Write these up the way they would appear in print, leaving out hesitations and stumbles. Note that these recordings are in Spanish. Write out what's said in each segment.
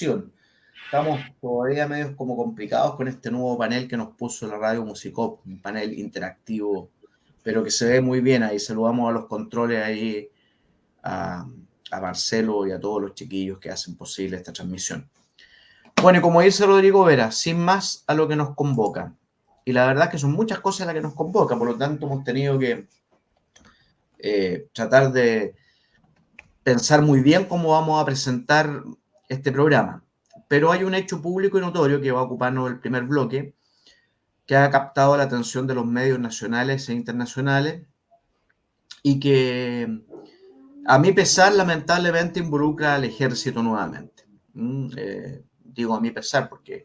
comunicación. Estamos todavía medios como complicados con este nuevo panel que nos puso la radio Musicop, un panel interactivo, pero que se ve muy bien ahí. Saludamos a los controles ahí, a Marcelo y a todos los chiquillos que hacen posible esta transmisión. Bueno, y como dice Rodrigo Vera, sin más a lo que nos convoca. Y la verdad es que son muchas cosas las que nos convocan, por lo tanto hemos tenido que tratar de pensar muy bien cómo vamos a presentar este programa. Pero hay un hecho público y notorio que va a ocuparnos el primer bloque, que ha captado la atención de los medios nacionales e internacionales y que, a mi pesar, lamentablemente involucra al ejército nuevamente. Digo a mi pesar porque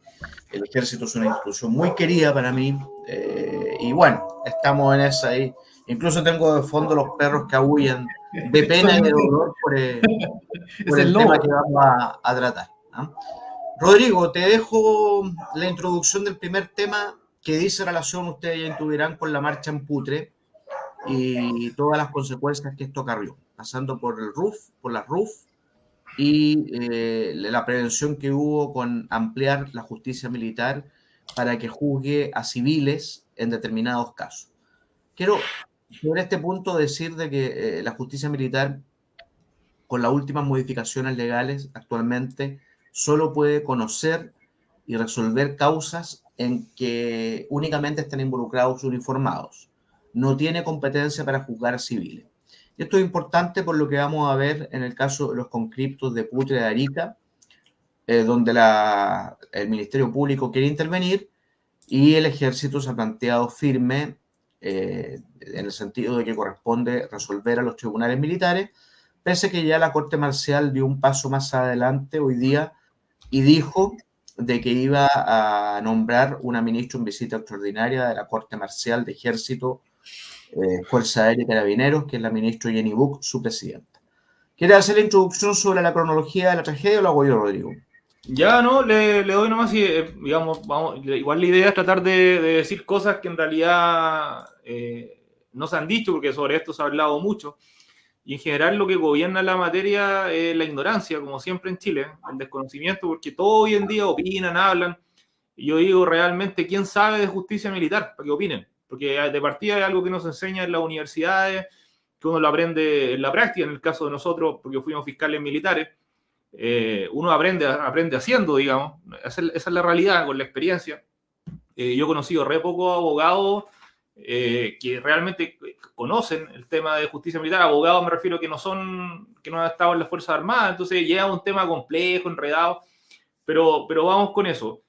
el ejército es una institución muy querida para mí, y bueno, estamos en esa ahí. Incluso tengo de fondo los perros que aúllan de pena y de dolor por el tema que vamos a tratar, ¿no? Rodrigo, te dejo la introducción del primer tema que dice relación, ustedes ya intuirán, con la marcha en Putre y todas las consecuencias que esto acarrió, pasando por el RUF, por la RUF y la prevención que hubo con ampliar la justicia militar para que juzgue a civiles en determinados casos. Quiero sobre este punto decir de que la justicia militar, con las últimas modificaciones legales actualmente, solo puede conocer y resolver causas en que únicamente están involucrados uniformados. No tiene competencia para juzgar a civiles. Y esto es importante por lo que vamos a ver en el caso de los conscriptos de Putre de Arica, donde el Ministerio Público quiere intervenir y el ejército se ha planteado firme, en el sentido de que corresponde resolver a los tribunales militares, pese que ya la Corte Marcial dio un paso más adelante hoy día y dijo de que iba a nombrar una ministra en visita extraordinaria de la Corte Marcial de Ejército, Fuerza Aérea y Carabineros, que es la ministra Jenny Buck, su presidenta. ¿Quieres hacer la introducción sobre la cronología de la tragedia o lo hago yo, Rodrigo? Ya, no, le doy nomás y, digamos, igual la idea es tratar de decir cosas que en realidad no se han dicho, porque sobre esto se ha hablado mucho. Y en general lo que gobierna la materia es la ignorancia, como siempre en Chile, el desconocimiento, porque todo hoy en día opinan, hablan. Y yo digo, realmente, ¿quién sabe de justicia militar para que opinen? Porque de partida es algo que nos enseña en las universidades, que uno lo aprende en la práctica, en el caso de nosotros, porque fuimos fiscales militares. Uno aprende haciendo, digamos. Esa es la realidad, con la experiencia. Yo he conocido re pocos abogados que realmente conocen el tema de justicia militar. Abogados me refiero que no han estado en las Fuerzas Armadas, entonces llega un tema complejo, enredado, pero vamos con eso.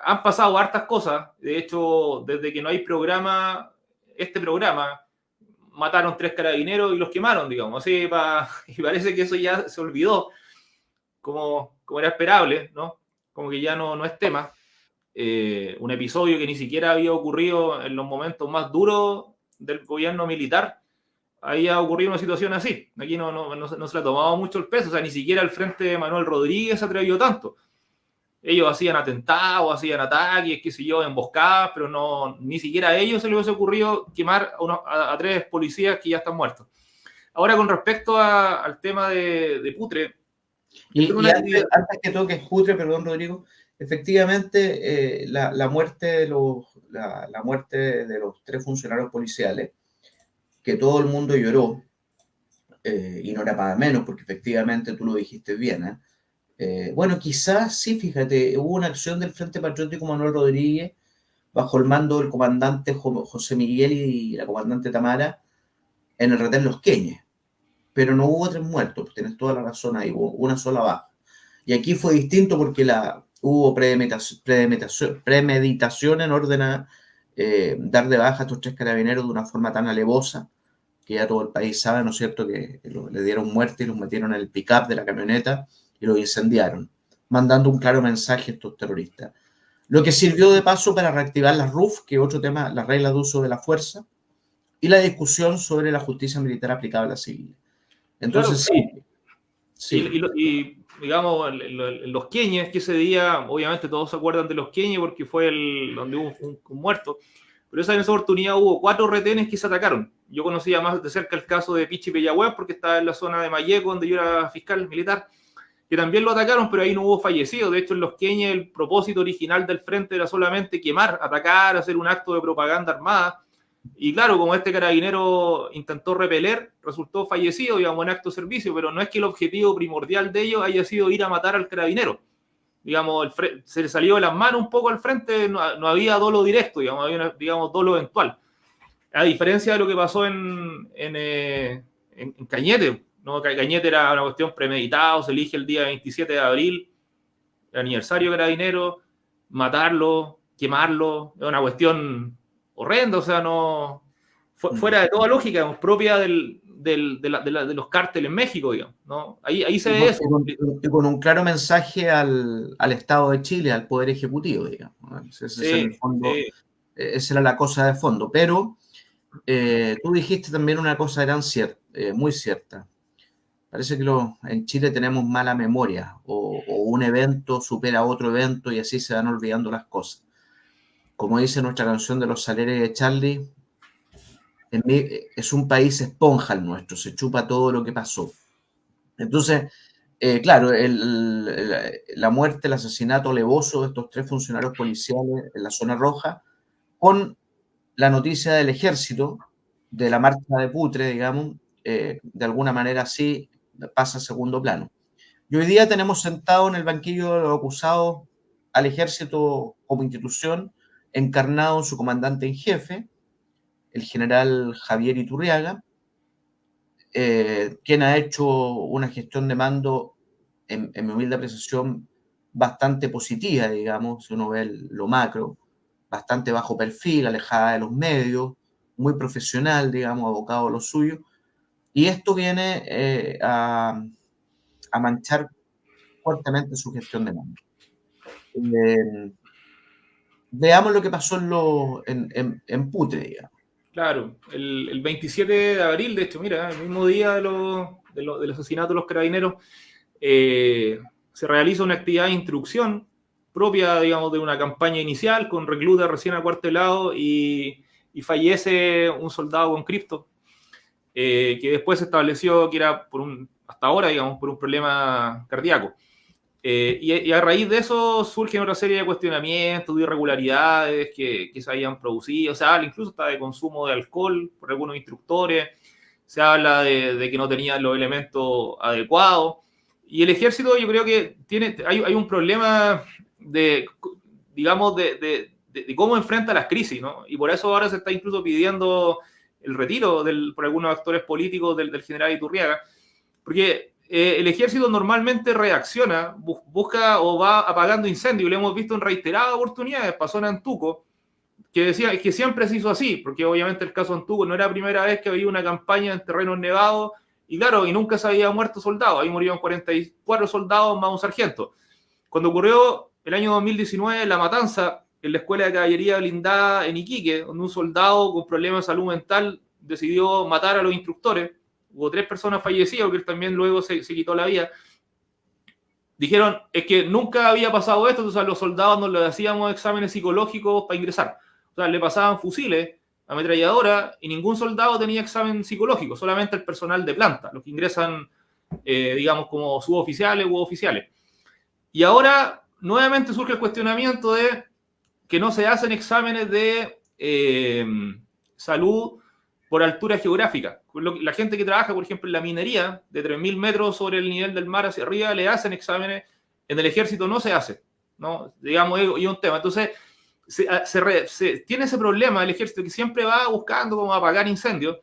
Han pasado hartas cosas. De hecho, desde que no hay programa, este programa, mataron 3 carabineros y los quemaron, digamos. Así, y parece que eso ya se olvidó, como era esperable, ¿no? Como que ya no es tema. Un episodio que ni siquiera había ocurrido en los momentos más duros del gobierno militar, había ocurrido una situación así. Aquí no se le ha tomado mucho el peso, o sea, ni siquiera el frente de Manuel Rodríguez se atrevió tanto. Ellos hacían atentados, hacían ataques, qué sé yo, emboscadas, pero ni siquiera a ellos se les hubiese ocurrido quemar a 3 policías que ya están muertos. Ahora, con respecto al tema de Putre. Y antes que toques Putre, perdón, Rodrigo, efectivamente, la muerte de los 3 funcionarios policiales, que todo el mundo lloró, y no era para menos, porque efectivamente tú lo dijiste bien, bueno, quizás sí, fíjate, hubo una acción del Frente Patriótico Manuel Rodríguez, bajo el mando del comandante José Miguel y la comandante Tamara, en el retén Los Queñes, pero no hubo 3 muertos, pues tienes toda la razón ahí, hubo una sola baja. Y aquí fue distinto porque hubo premeditación en orden a dar de baja a estos 3 carabineros de una forma tan alevosa, que ya todo el país sabe, ¿no es cierto?, que le dieron muerte y los metieron en el pick-up de la camioneta y lo incendiaron, mandando un claro mensaje a estos terroristas. Lo que sirvió de paso para reactivar las RUF, que es otro tema, las reglas de uso de la fuerza, y la discusión sobre la justicia militar aplicable a civiles. Entonces, claro, sí. Y digamos, los Queñes, que ese día, obviamente todos se acuerdan de los Queñes porque fue donde hubo un muerto, pero en esa oportunidad hubo 4 retenes que se atacaron. Yo conocía más de cerca el caso de Pichi Pellagüez porque estaba en la zona de Malleco, donde yo era fiscal militar, que también lo atacaron, pero ahí no hubo fallecidos. De hecho, en Los Queñes el propósito original del frente era solamente quemar, atacar, hacer un acto de propaganda armada. Y claro, como este carabinero intentó repeler, resultó fallecido, digamos, en acto de servicio, pero no es que el objetivo primordial de ellos haya sido ir a matar al carabinero. Digamos, se le salió de las manos un poco al frente, no había dolo directo, digamos, había digamos, dolo eventual. A diferencia de lo que pasó en Cañete, ¿no? Cañete era una cuestión premeditada, se elige el día 27 de abril, el aniversario de Carabinero, matarlo, quemarlo, es una cuestión horrenda, o sea, no fuera de toda lógica, digamos, propia de los cárteles en México, digamos, ¿no? Ahí se ve eso. Y con un claro mensaje al Estado de Chile, al Poder Ejecutivo, digamos. Ese es en el fondo, esa era la cosa de fondo. Pero tú dijiste también una cosa muy cierta. Parece que en Chile tenemos mala memoria, o un evento supera a otro evento y así se van olvidando las cosas. Como dice nuestra canción de los Saleres de Charlie, es un país esponja el nuestro, se chupa todo lo que pasó. Entonces, claro, la muerte, el asesinato alevoso de estos 3 funcionarios policiales en la zona roja, con la noticia del ejército, de la marcha de Putre, digamos, de alguna manera sí pasa a segundo plano. Y hoy día tenemos sentado en el banquillo de los acusados al ejército como institución, encarnado en su comandante en jefe, el general Javier Iturriaga, quien ha hecho una gestión de mando, en mi humilde apreciación, bastante positiva, digamos, si uno ve lo macro, bastante bajo perfil, alejada de los medios, muy profesional, digamos, abocado a lo suyo. Y esto viene a manchar fuertemente su gestión de mando. Veamos lo que pasó en Putre, digamos. Claro, el 27 de abril, de hecho, mira, el mismo día del asesinato de los carabineros, se realiza una actividad de instrucción propia, digamos, de una campaña inicial con reclutas recién acuartelados y fallece un soldado con cripto, que después se estableció que era hasta ahora, digamos, por un problema cardíaco. Y a raíz de eso surgen otra serie de cuestionamientos, de irregularidades que se habían producido. O sea, incluso está de consumo de alcohol por algunos instructores. Se habla de que no tenían los elementos adecuados. Y el ejército, yo creo que hay un problema digamos, de cómo enfrenta las crisis, ¿no? Y por eso ahora se está incluso pidiendo el retiro por algunos actores políticos del general Iturriaga. Porque el ejército normalmente reacciona, busca o va apagando incendios. Lo hemos visto en reiteradas oportunidades. Pasó en Antuco, que decía que siempre se hizo así, porque obviamente el caso Antuco no era la primera vez que había una campaña en terrenos nevados, y claro, y nunca se había muerto soldado. Ahí murieron 44 soldados más un sargento. Cuando ocurrió el año 2019 la matanza en la escuela de caballería blindada en Iquique, donde un soldado con problemas de salud mental decidió matar a los instructores, hubo 3 personas fallecidas, que él también luego se quitó la vida. Dijeron, es que nunca había pasado esto, entonces a los soldados no les hacíamos exámenes psicológicos para ingresar. O sea, le pasaban fusiles, ametralladora, y ningún soldado tenía examen psicológico, solamente el personal de planta, los que ingresan, digamos, como suboficiales u oficiales. Y ahora, nuevamente surge el cuestionamiento de que no se hacen exámenes de salud por altura geográfica. La gente que trabaja, por ejemplo, en la minería, de 3.000 metros sobre el nivel del mar hacia arriba, le hacen exámenes. En el ejército no se hace, ¿no? Digamos, y un tema. Entonces, tiene ese problema el ejército que siempre va buscando cómo apagar incendios,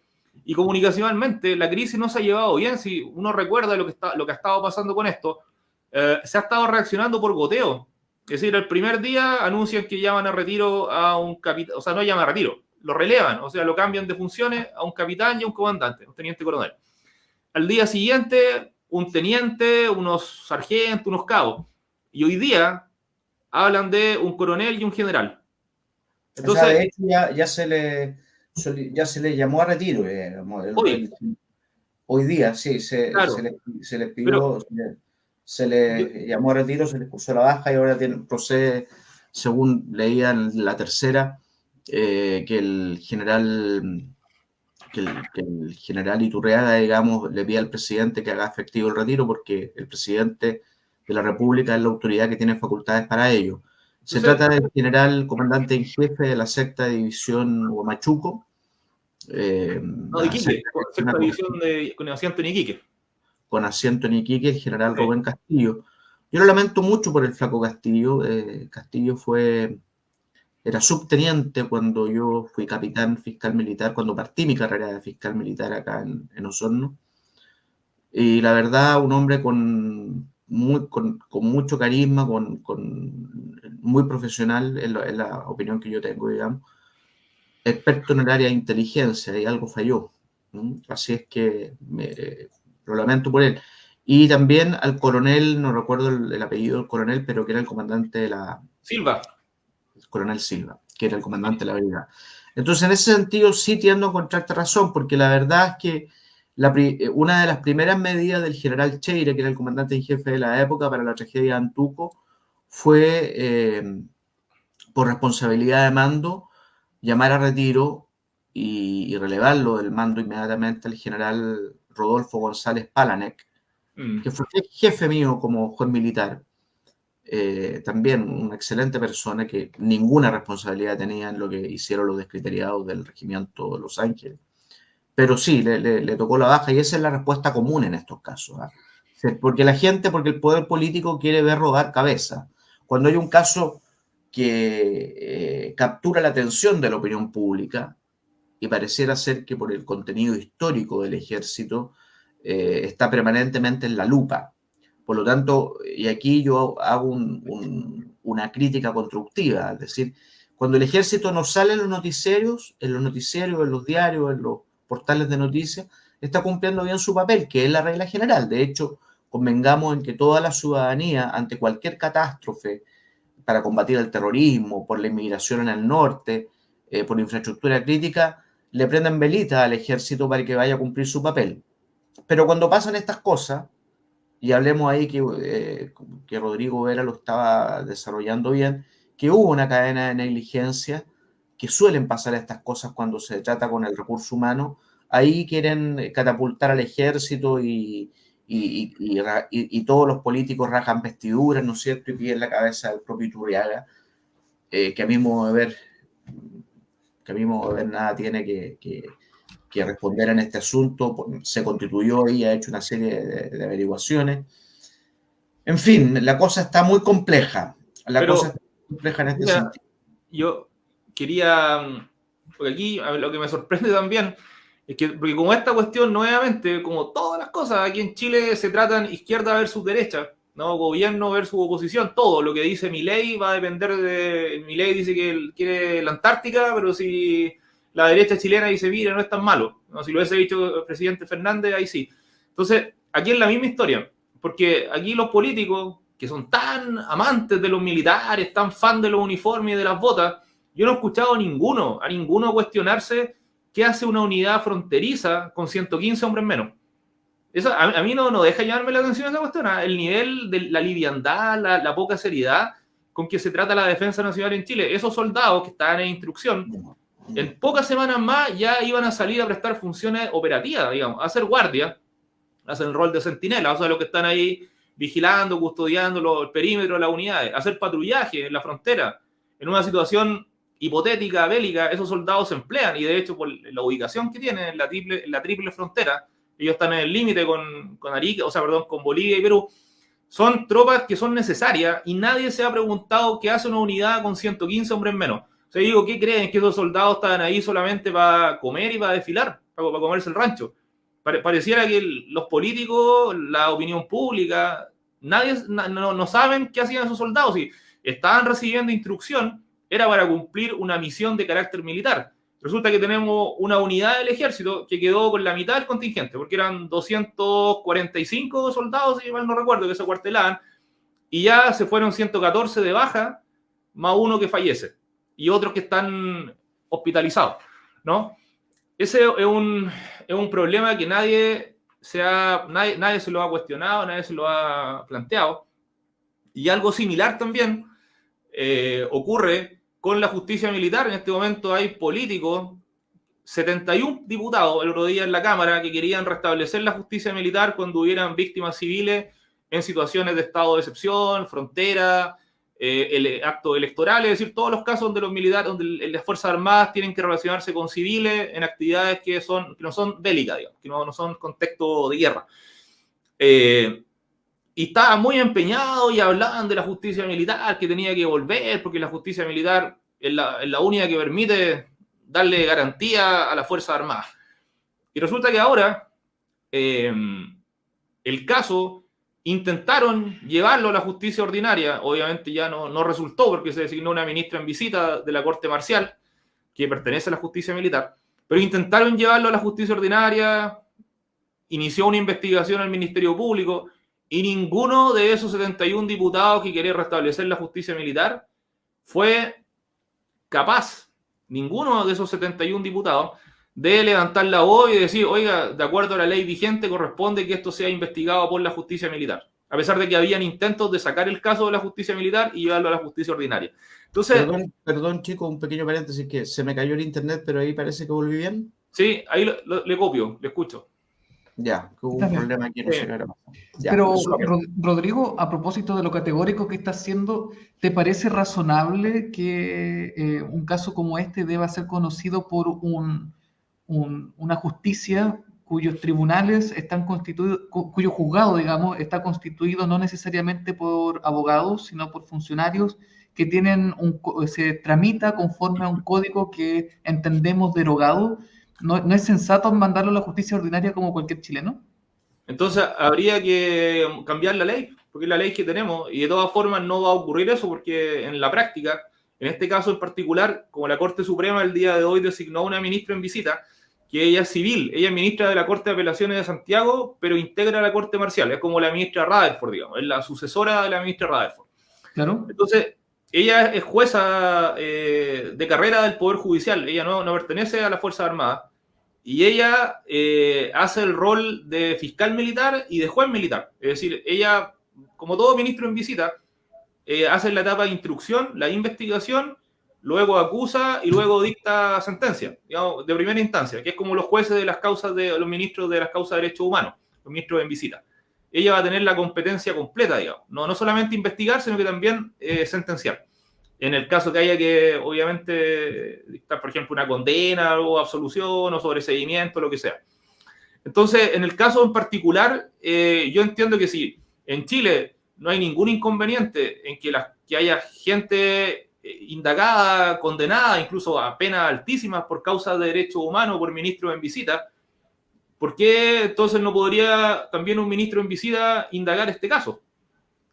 y comunicacionalmente la crisis no se ha llevado bien. Si uno recuerda lo que ha estado pasando con esto, se ha estado reaccionando por goteo. Es decir, el primer día anuncian que llaman a retiro a un capitán, o sea, no llaman a retiro, lo relevan, o sea, lo cambian de funciones a un capitán y a un comandante, un teniente coronel. Al día siguiente, un teniente, unos sargentos, unos cabos. Y hoy día hablan de un coronel y un general. Entonces, o sea, de hecho, ya se le llamó a retiro. Hoy día, sí, claro, se les pidió, se le llamó a retiro, se les puso la baja y ahora procede, según leía en la tercera, que el general Iturriaga, digamos, le pide al presidente que haga efectivo el retiro porque el presidente que la República es la autoridad que tiene facultades para ello. Se Entonces, trata del general comandante en jefe de la sexta división Huamachuco, no, de la Iquique, sexta sexta división división con asiento en Iquique. con asiento en Iquique, el general Sí. Rubén Castillo. Yo lo lamento mucho por el flaco Castillo. Castillo era subteniente cuando yo fui capitán fiscal militar, cuando partí mi carrera de fiscal militar acá en Osorno. Y la verdad, un hombre con mucho carisma, muy profesional, es la opinión que yo tengo, digamos, experto en el área de inteligencia, y algo falló, ¿no? Así es que lo lamento por él. Y también al coronel, no recuerdo el apellido del coronel, pero que era el comandante Silva. el coronel Silva, que era el comandante de la brigada. Entonces, en ese sentido, sí tiendo a encontrarte razón, porque la verdad es que una de las primeras medidas del general Cheire, que era el comandante en jefe de la época para la tragedia de Antuco, fue, por responsabilidad de mando, llamar a retiro y relevarlo del mando inmediatamente al general Rodolfo González Palanec, Mm. que fue jefe mío como juez militar. También una excelente persona que ninguna responsabilidad tenía en lo que hicieron los descriteriados del regimiento de Los Ángeles. Pero sí, le tocó la baja y esa es la respuesta común en estos casos. ¿Ah? Porque porque el poder político quiere ver rodar cabeza. Cuando hay un caso que captura la atención de la opinión pública y pareciera ser que por el contenido histórico del ejército está permanentemente en la lupa. Por lo tanto, y aquí yo hago una crítica constructiva, es decir, cuando el ejército no sale en los noticiarios, en los diarios, en los portales de noticias, está cumpliendo bien su papel, que es la regla general. De hecho, convengamos en que toda la ciudadanía, ante cualquier catástrofe, para combatir el terrorismo, por la inmigración en el norte, por infraestructura crítica, le prenden velita al ejército para que vaya a cumplir su papel. Pero cuando pasan estas cosas, y hablemos ahí que Rodrigo Vera lo estaba desarrollando bien, que hubo una cadena de negligencia, que suelen pasar estas cosas cuando se trata con el recurso humano, ahí quieren catapultar al ejército y todos los políticos rajan vestiduras, ¿no es cierto? Y piden la cabeza del propio Iturriaga, que a mi modo de ver, nada tiene que responder en este asunto, se constituyó y ha hecho una serie de averiguaciones. En fin, la cosa está muy compleja. La cosa está muy compleja en este Mira, sentido. yo quería, porque aquí lo que me sorprende también es que, porque como esta cuestión nuevamente, como todas las cosas, aquí en Chile se tratan izquierda versus derecha, ¿no? Gobierno versus oposición, todo lo que dice Milei va a depender de... Milei dice que él quiere la Antártica, pero si la derecha chilena dice, mira, no es tan malo, ¿no? Si lo hubiese dicho el presidente Fernández, ahí sí. Entonces, aquí es la misma historia, porque aquí los políticos, que son tan amantes de los militares, tan fan de los uniformes y de las botas, yo no he escuchado a ninguno cuestionarse qué hace una unidad fronteriza con 115 hombres menos. Eso a mí no deja llamarme la atención esa cuestión, ¿eh? El nivel de la liviandad, la poca seriedad con que se trata la defensa nacional en Chile. Esos soldados que estaban en instrucción, en pocas semanas más ya iban a salir a prestar funciones operativas, digamos, a hacer guardia, a hacer el rol de centinela, o sea, los que están ahí vigilando, custodiando el perímetro de las unidades, hacer patrullaje en la frontera. En una situación hipotética, bélica, esos soldados se emplean y de hecho por la ubicación que tienen en la triple frontera, ellos están en el límite con Arica, o sea, perdón, con Bolivia y Perú, son tropas que son necesarias y nadie se ha preguntado qué hace una unidad con 115 hombres menos. O sea, digo, ¿qué creen? ¿Que esos soldados estaban ahí solamente para comer y para desfilar? Para comerse el rancho. Pareciera que los políticos, la opinión pública, no saben qué hacían esos soldados. Si estaban recibiendo instrucción, era para cumplir una misión de carácter militar. Resulta que tenemos una unidad del ejército que quedó con la mitad del contingente, porque eran 245 soldados, si mal no recuerdo, que se acuartelaban, y ya se fueron 114 de baja, más uno que fallece, y otros que están hospitalizados, ¿no? Ese es un problema que nadie se lo ha cuestionado, nadie se lo ha planteado, y algo similar también ocurre con la justicia militar. En este momento hay políticos, 71 diputados el otro día en la Cámara, que querían restablecer la justicia militar cuando hubieran víctimas civiles en situaciones de estado de excepción, frontera, actos electorales, es decir, todos los casos donde los militares, donde las Fuerzas Armadas tienen que relacionarse con civiles en actividades que no son bélicas, digamos, que no son contexto de guerra. Y estaba muy empeñado y hablaban de la justicia militar, que tenía que volver, porque la justicia militar es la única que permite darle garantía a las Fuerzas Armadas. Y resulta que ahora el caso intentaron llevarlo a la justicia ordinaria, obviamente ya no resultó porque se designó una ministra en visita de la Corte Marcial, que pertenece a la justicia militar, pero intentaron llevarlo a la justicia ordinaria, inició una investigación al Ministerio Público, y ninguno de esos 71 diputados que querían restablecer la justicia militar fue capaz, ninguno de esos 71 diputados, de levantar la voz y decir, oiga, de acuerdo a la ley vigente, corresponde que esto sea investigado por la justicia militar. A pesar de que habían intentos de sacar el caso de la justicia militar y llevarlo a la justicia ordinaria. Entonces, perdón, chicos, un pequeño paréntesis, que se me cayó el internet, pero ahí parece que volví bien. Sí, ahí le copio, le escucho. Ya, que hubo un problema aquí, no sé qué era. Pero, Rodrigo, a propósito de lo categórico que estás haciendo, ¿te parece razonable que un caso como este deba ser conocido por una justicia cuyos tribunales están constituidos, cuyo juzgado, digamos, está constituido no necesariamente por abogados, sino por funcionarios que se tramita conforme a un código que entendemos derogado? ¿No es sensato mandarlo a la justicia ordinaria como cualquier chileno? Entonces habría que cambiar la ley, porque es la ley que tenemos, y de todas formas no va a ocurrir eso, porque en la práctica, en este caso en particular, como la Corte Suprema el día de hoy designó a una ministra en visita, que ella es civil, ella es ministra de la Corte de Apelaciones de Santiago, pero integra la Corte Marcial, es como la ministra Rutherford, digamos, es la sucesora de la ministra Rutherford. Claro. Entonces, ella es jueza de carrera del Poder Judicial, ella no pertenece a las Fuerzas Armadas, y ella hace el rol de fiscal militar y de juez militar. Es decir, ella, como todo ministro en visita, hace la etapa de instrucción, la investigación, luego acusa y luego dicta sentencia, digamos, de primera instancia, que es como los jueces de las causas de los ministros de las causas de derechos humanos, los ministros en visita. Ella va a tener la competencia completa, digamos, no solamente investigar, sino que también sentenciar. En el caso que haya que, obviamente, dictar, por ejemplo, una condena o absolución o sobreseimiento, lo que sea. Entonces, en el caso en particular, yo entiendo que si en Chile no hay ningún inconveniente en que haya gente indagada, condenada, incluso a penas altísimas por causa de derechos humanos, por ministros en visita, ¿por qué entonces no podría también un ministro en visita indagar este caso?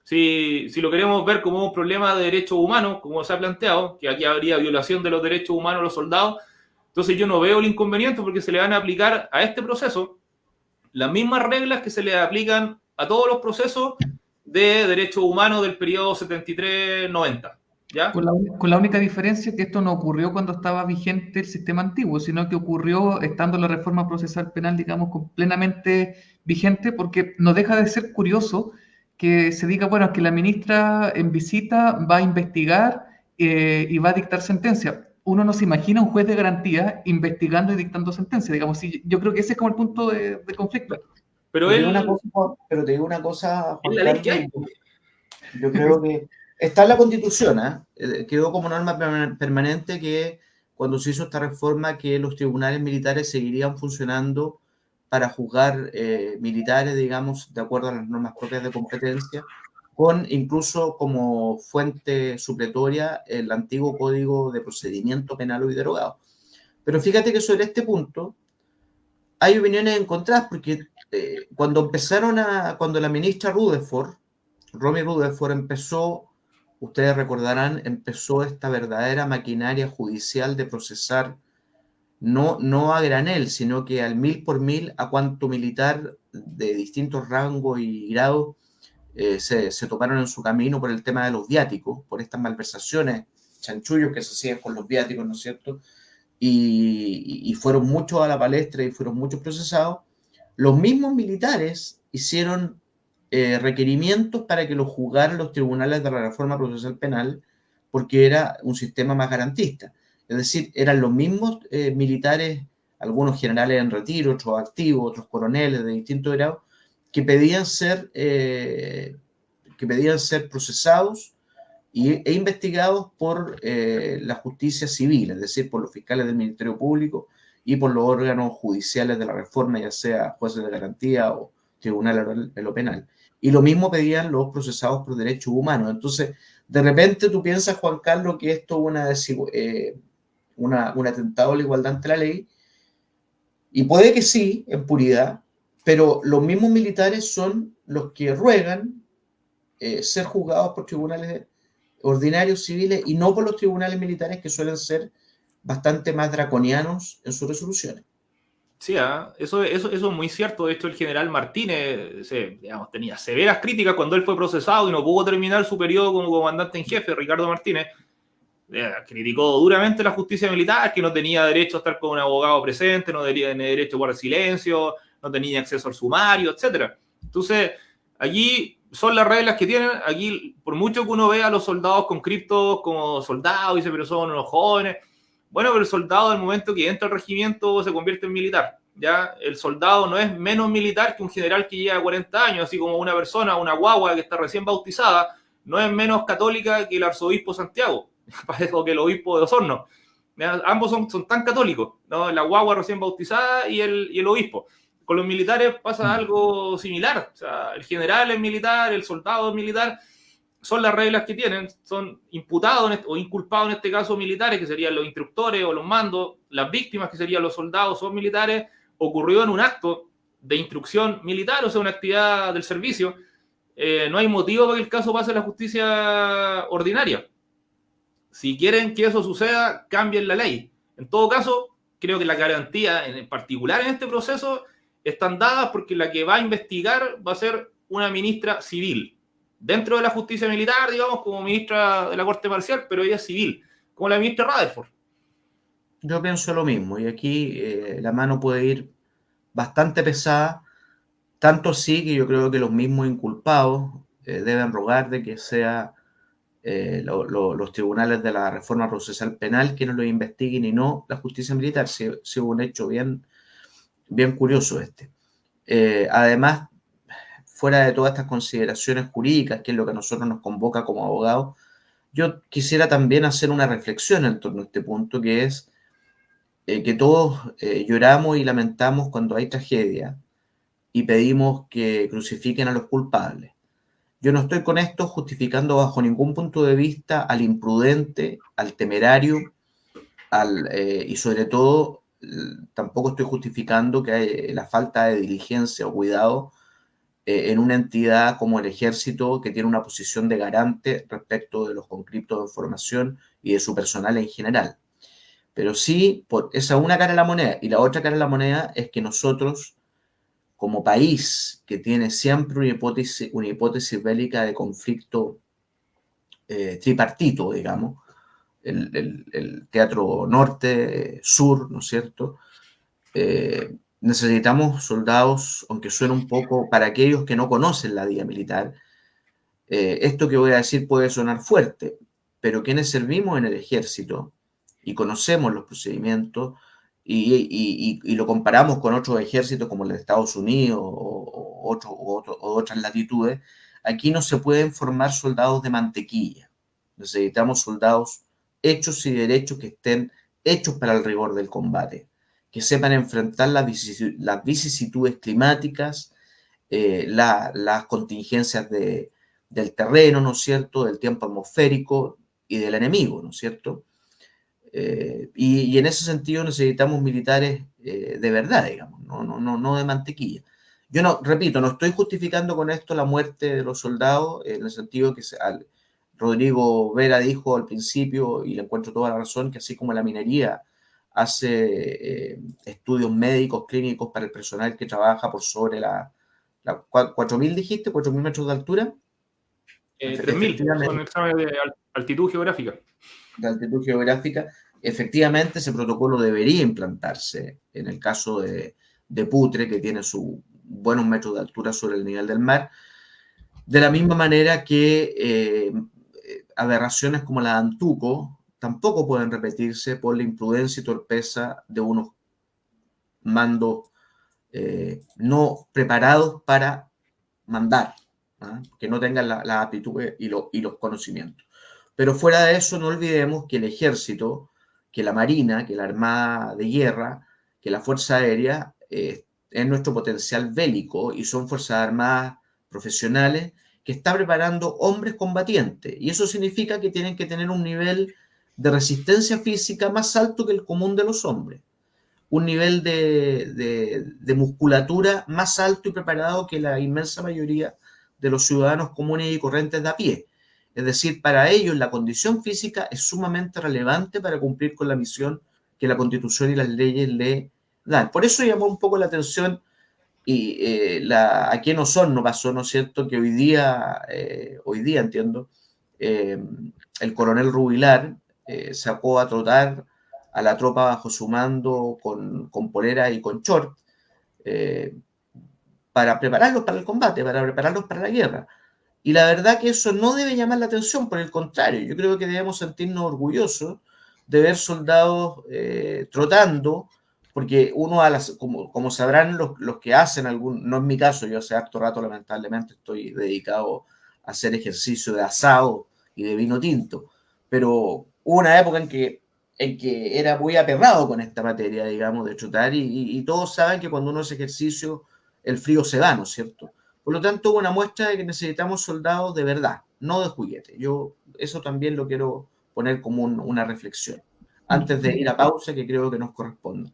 Si lo queremos ver como un problema de derechos humanos, como se ha planteado, que aquí habría violación de los derechos humanos a los soldados, entonces yo no veo el inconveniente porque se le van a aplicar a este proceso las mismas reglas que se le aplican a todos los procesos de derechos humanos del periodo 73-90. ¿Ya? Con la única diferencia que esto no ocurrió cuando estaba vigente el sistema antiguo, sino que ocurrió estando la reforma procesal penal, digamos, plenamente vigente, porque no deja de ser curioso que se diga, bueno, que la ministra en visita va a investigar y va a dictar sentencia. Uno no se imagina un juez de garantía investigando y dictando sentencia, digamos. Yo creo que ese es como el punto de conflicto. Pero te digo una cosa, Juan Carlos, yo creo que está en la Constitución, quedó como norma permanente que cuando se hizo esta reforma que los tribunales militares seguirían funcionando para juzgar militares, digamos, de acuerdo a las normas propias de competencia, con incluso como fuente supletoria el antiguo Código de Procedimiento Penal hoy derogado. Pero fíjate que sobre este punto hay opiniones encontradas, porque cuando la ministra Romy Rutherford empezó, ustedes recordarán, empezó esta verdadera maquinaria judicial de procesar no a granel, sino que al 1000 por 1000 a cuanto militar de distintos rangos y grados se toparon en su camino por el tema de los viáticos, por estas malversaciones, chanchullos que se hacían con los viáticos, ¿no es cierto? Y fueron muchos a la palestra y fueron muchos procesados. Los mismos militares hicieron requerimientos para que los juzgaran los tribunales de la reforma procesal penal, porque era un sistema más garantista. Es decir, eran los mismos militares, algunos generales en retiro, otros activos, otros coroneles de distintos grados, que pedían ser procesados e investigados por la justicia civil, es decir, por los fiscales del Ministerio Público y por los órganos judiciales de la reforma, ya sea jueces de garantía o tribunal en lo penal. Y lo mismo pedían los procesados por derechos humanos. Entonces, de repente tú piensas, Juan Carlos, que esto es un atentado a la igualdad ante la ley, y puede que sí, en puridad, pero los mismos militares son los que ruegan ser juzgados por tribunales ordinarios civiles y no por los tribunales militares, que suelen ser bastante más draconianos en sus resoluciones. Sí, eso es muy cierto. De hecho, el general Martínez digamos, tenía severas críticas cuando él fue procesado y no pudo terminar su periodo como comandante en jefe. Ricardo Martínez criticó duramente la justicia militar, que no tenía derecho a estar con un abogado presente, no tenía derecho a guardar silencio, no tenía acceso al sumario, etc. Entonces, allí son las reglas que tienen. Aquí, por mucho que uno vea a los soldados con criptos como soldados, dice, pero son unos jóvenes. Bueno, pero el soldado, al momento que entra al regimiento, se convierte en militar. ¿Ya? El soldado no es menos militar que un general que lleva 40 años, así como una persona, una guagua que está recién bautizada, no es menos católica que el arzobispo Santiago, o que el obispo de Osorno. ¿Ya? Ambos son tan católicos, ¿no? La guagua recién bautizada y el obispo. Con los militares pasa algo similar. O sea, el general es militar, el soldado es militar. Son las reglas que tienen, son imputados o inculpados en este caso militares, que serían los instructores o los mandos, las víctimas, que serían los soldados, son militares, ocurrió en un acto de instrucción militar, o sea, una actividad del servicio. No hay motivo para que el caso pase a la justicia ordinaria. Si quieren que eso suceda, cambien la ley. En todo caso, creo que la garantía, en particular en este proceso, están dadas porque la que va a investigar va a ser una ministra civil, dentro de la justicia militar, digamos, como ministra de la Corte Marcial, pero ella es civil, como la ministra Rutherford. Yo pienso lo mismo, y aquí la mano puede ir bastante pesada, tanto sí que yo creo que los mismos inculpados deben rogar de que sea los tribunales de la reforma procesal penal quienes lo investiguen y no la justicia militar. Si hubo un hecho bien curioso este. Además, fuera de todas estas consideraciones jurídicas, que es lo que a nosotros nos convoca como abogados, yo quisiera también hacer una reflexión en torno a este punto, que es que todos lloramos y lamentamos cuando hay tragedia y pedimos que crucifiquen a los culpables. Yo no estoy con esto justificando bajo ningún punto de vista al imprudente, al temerario, y sobre todo tampoco estoy justificando que hay la falta de diligencia o cuidado en una entidad como el Ejército, que tiene una posición de garante respecto de los conscriptos de formación y de su personal en general. Pero sí, esa es una cara de la moneda. Y la otra cara de la moneda es que nosotros, como país que tiene siempre una hipótesis bélica de conflicto tripartito, digamos, el teatro norte-sur, ¿no es cierto? Necesitamos soldados, aunque suene un poco, para aquellos que no conocen la vida militar, esto que voy a decir puede sonar fuerte, pero quienes servimos en el ejército y conocemos los procedimientos y lo comparamos con otros ejércitos como el de Estados Unidos o otras latitudes, aquí no se pueden formar soldados de mantequilla. Necesitamos soldados hechos y derechos, que estén hechos para el rigor del combate, que sepan enfrentar las vicisitudes climáticas, las contingencias del terreno, ¿no es cierto?, del tiempo atmosférico y del enemigo, ¿no es cierto? Y en ese sentido necesitamos militares de verdad, digamos, no de mantequilla. Yo repito, no estoy justificando con esto la muerte de los soldados, en el sentido que Rodrigo Vera dijo al principio, y le encuentro toda la razón, que así como la minería hace estudios médicos, clínicos para el personal que trabaja por sobre 4.000, dijiste, 4.000 metros de altura. 3.000, son exámenes de altitud geográfica. De altitud geográfica, efectivamente ese protocolo debería implantarse en el caso de Putre, que tiene sus buenos metros de altura sobre el nivel del mar, de la misma manera que aberraciones como la de Antuco tampoco pueden repetirse por la imprudencia y torpeza de unos mandos no preparados para mandar, ¿ah? Que no tengan las aptitudes y los conocimientos. Pero fuera de eso, no olvidemos que el ejército, que la marina, que la armada de guerra, que la fuerza aérea es nuestro potencial bélico y son fuerzas armadas profesionales que están preparando hombres combatientes. Y eso significa que tienen que tener un nivel de resistencia física más alto que el común de los hombres, un nivel de musculatura más alto y preparado que la inmensa mayoría de los ciudadanos comunes y corrientes de a pie. Es decir, para ellos la condición física es sumamente relevante para cumplir con la misión que la Constitución y las leyes le dan. Por eso llamó un poco la atención y aquí en Osorno pasó, ¿no es cierto?, que hoy día entiendo, el coronel Rubilar sacó a trotar a la tropa bajo su mando con polera y con short para prepararlos para el combate, para prepararlos para la guerra. Y la verdad que eso no debe llamar la atención, por el contrario, yo creo que debemos sentirnos orgullosos de ver soldados trotando, porque uno, como sabrán los que hacen no es mi caso, yo hace harto rato lamentablemente estoy dedicado a hacer ejercicio de asado y de vino tinto, pero hubo una época en que era muy aperrado con esta materia, digamos, de trotar, y todos saben que cuando uno hace ejercicio el frío se va, ¿no es cierto? Por lo tanto, una muestra de que necesitamos soldados de verdad, no de juguete. Yo eso también lo quiero poner como una reflexión, antes de ir a pausa, que creo que nos corresponde.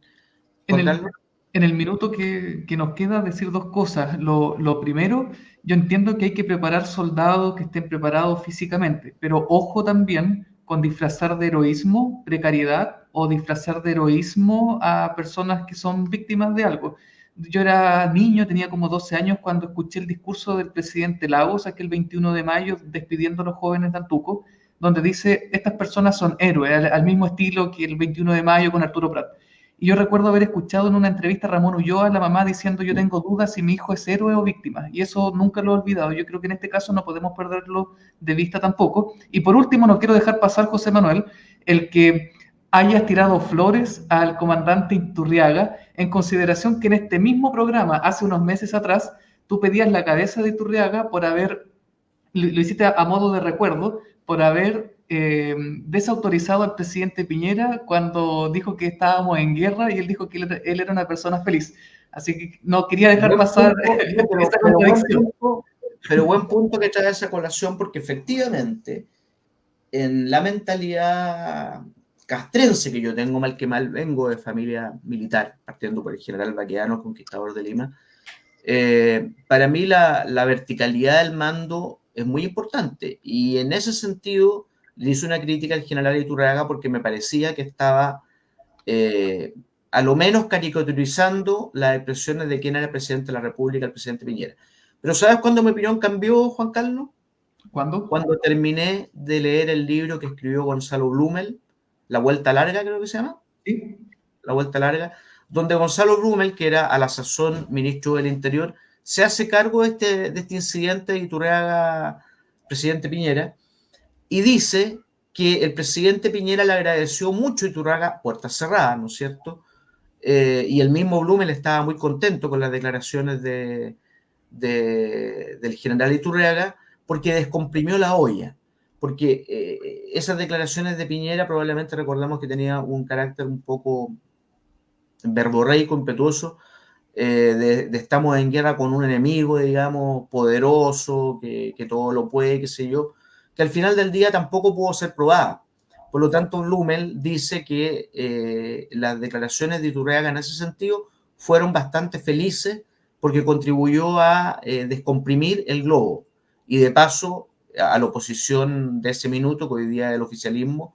En el minuto que nos queda, decir dos cosas. Lo primero, yo entiendo que hay que preparar soldados que estén preparados físicamente, pero ojo también con disfrazar de heroísmo precariedad o disfrazar de heroísmo a personas que son víctimas de algo. Yo era niño, tenía como 12 años cuando escuché el discurso del presidente Lagos, aquel 21 de mayo, despidiendo a los jóvenes de Antuco, donde dice, estas personas son héroes, al mismo estilo que el 21 de mayo con Arturo Prat. Y yo recuerdo haber escuchado en una entrevista a Ramón Ulloa, la mamá, diciendo, yo tengo dudas si mi hijo es héroe o víctima. Y eso nunca lo he olvidado. Yo creo que en este caso no podemos perderlo de vista tampoco. Y por último, no quiero dejar pasar, José Manuel, el que hayas tirado flores al comandante Iturriaga, en consideración que en este mismo programa, hace unos meses atrás, tú pedías la cabeza de Iturriaga por haber, lo hiciste a modo de recuerdo, por haber desautorizado al presidente Piñera cuando dijo que estábamos en guerra y él dijo que él era una persona feliz. Así que no quería dejar pasar esa contradicción. Pero buen punto que trae esa colación, porque efectivamente en la mentalidad castrense que yo tengo, mal que mal vengo de familia militar, partiendo por el general Baqueano, conquistador de Lima, para mí la verticalidad del mando es muy importante, y en ese sentido le hice una crítica al general Iturriaga porque me parecía que estaba a lo menos caricaturizando las expresiones de quién era el presidente de la República, el presidente Piñera. Pero ¿sabes cuándo mi opinión cambió, Juan Carlos? ¿Cuándo? Cuando terminé de leer el libro que escribió Gonzalo Blumel, La Vuelta Larga, creo que se llama. Sí. La Vuelta Larga, donde Gonzalo Blumel, que era a la sazón ministro del Interior, se hace cargo de este incidente de Iturriaga, presidente Piñera, y dice que el presidente Piñera le agradeció mucho a Iturriaga, puertas cerradas, ¿no es cierto? Y el mismo Blumel estaba muy contento con las declaraciones del general Iturriaga, porque descomprimió la olla, porque esas declaraciones de Piñera probablemente recordamos que tenía un carácter un poco verborreico, impetuoso, de estamos en guerra con un enemigo, digamos, poderoso, que todo lo puede, qué sé yo, que al final del día tampoco pudo ser probada. Por lo tanto, Blumel dice que las declaraciones de Iturriaga en ese sentido fueron bastante felices porque contribuyó a descomprimir el globo, y de paso a la oposición de ese minuto, que hoy día es el oficialismo,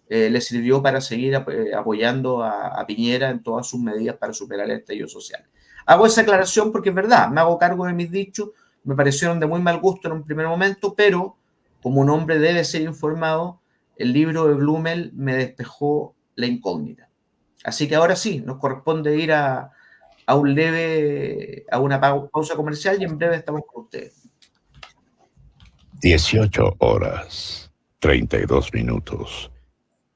le sirvió para seguir apoyando a Piñera en todas sus medidas para superar el estallido social. Hago esa aclaración porque es verdad, me hago cargo de mis dichos, me parecieron de muy mal gusto en un primer momento, pero como un hombre debe ser informado, el libro de Blumel me despejó la incógnita. Así que ahora sí, nos corresponde ir a una pausa comercial, y en breve estamos con ustedes. 18 horas, 32 minutos.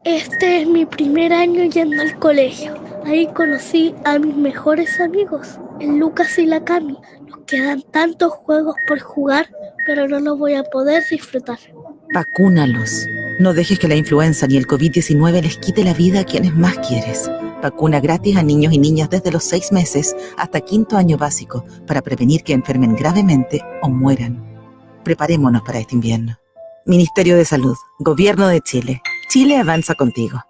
Este es mi primer año yendo al colegio. Ahí conocí a mis mejores amigos, el Lucas y la Cami. Nos quedan tantos juegos por jugar, pero no los voy a poder disfrutar. Vacúnalos. No dejes que la influenza ni el COVID-19 les quite la vida a quienes más quieres. Vacuna gratis a niños y niñas desde los 6 meses hasta 5º año básico para prevenir que enfermen gravemente o mueran. Preparémonos para este invierno. Ministerio de Salud, Gobierno de Chile. Chile avanza contigo.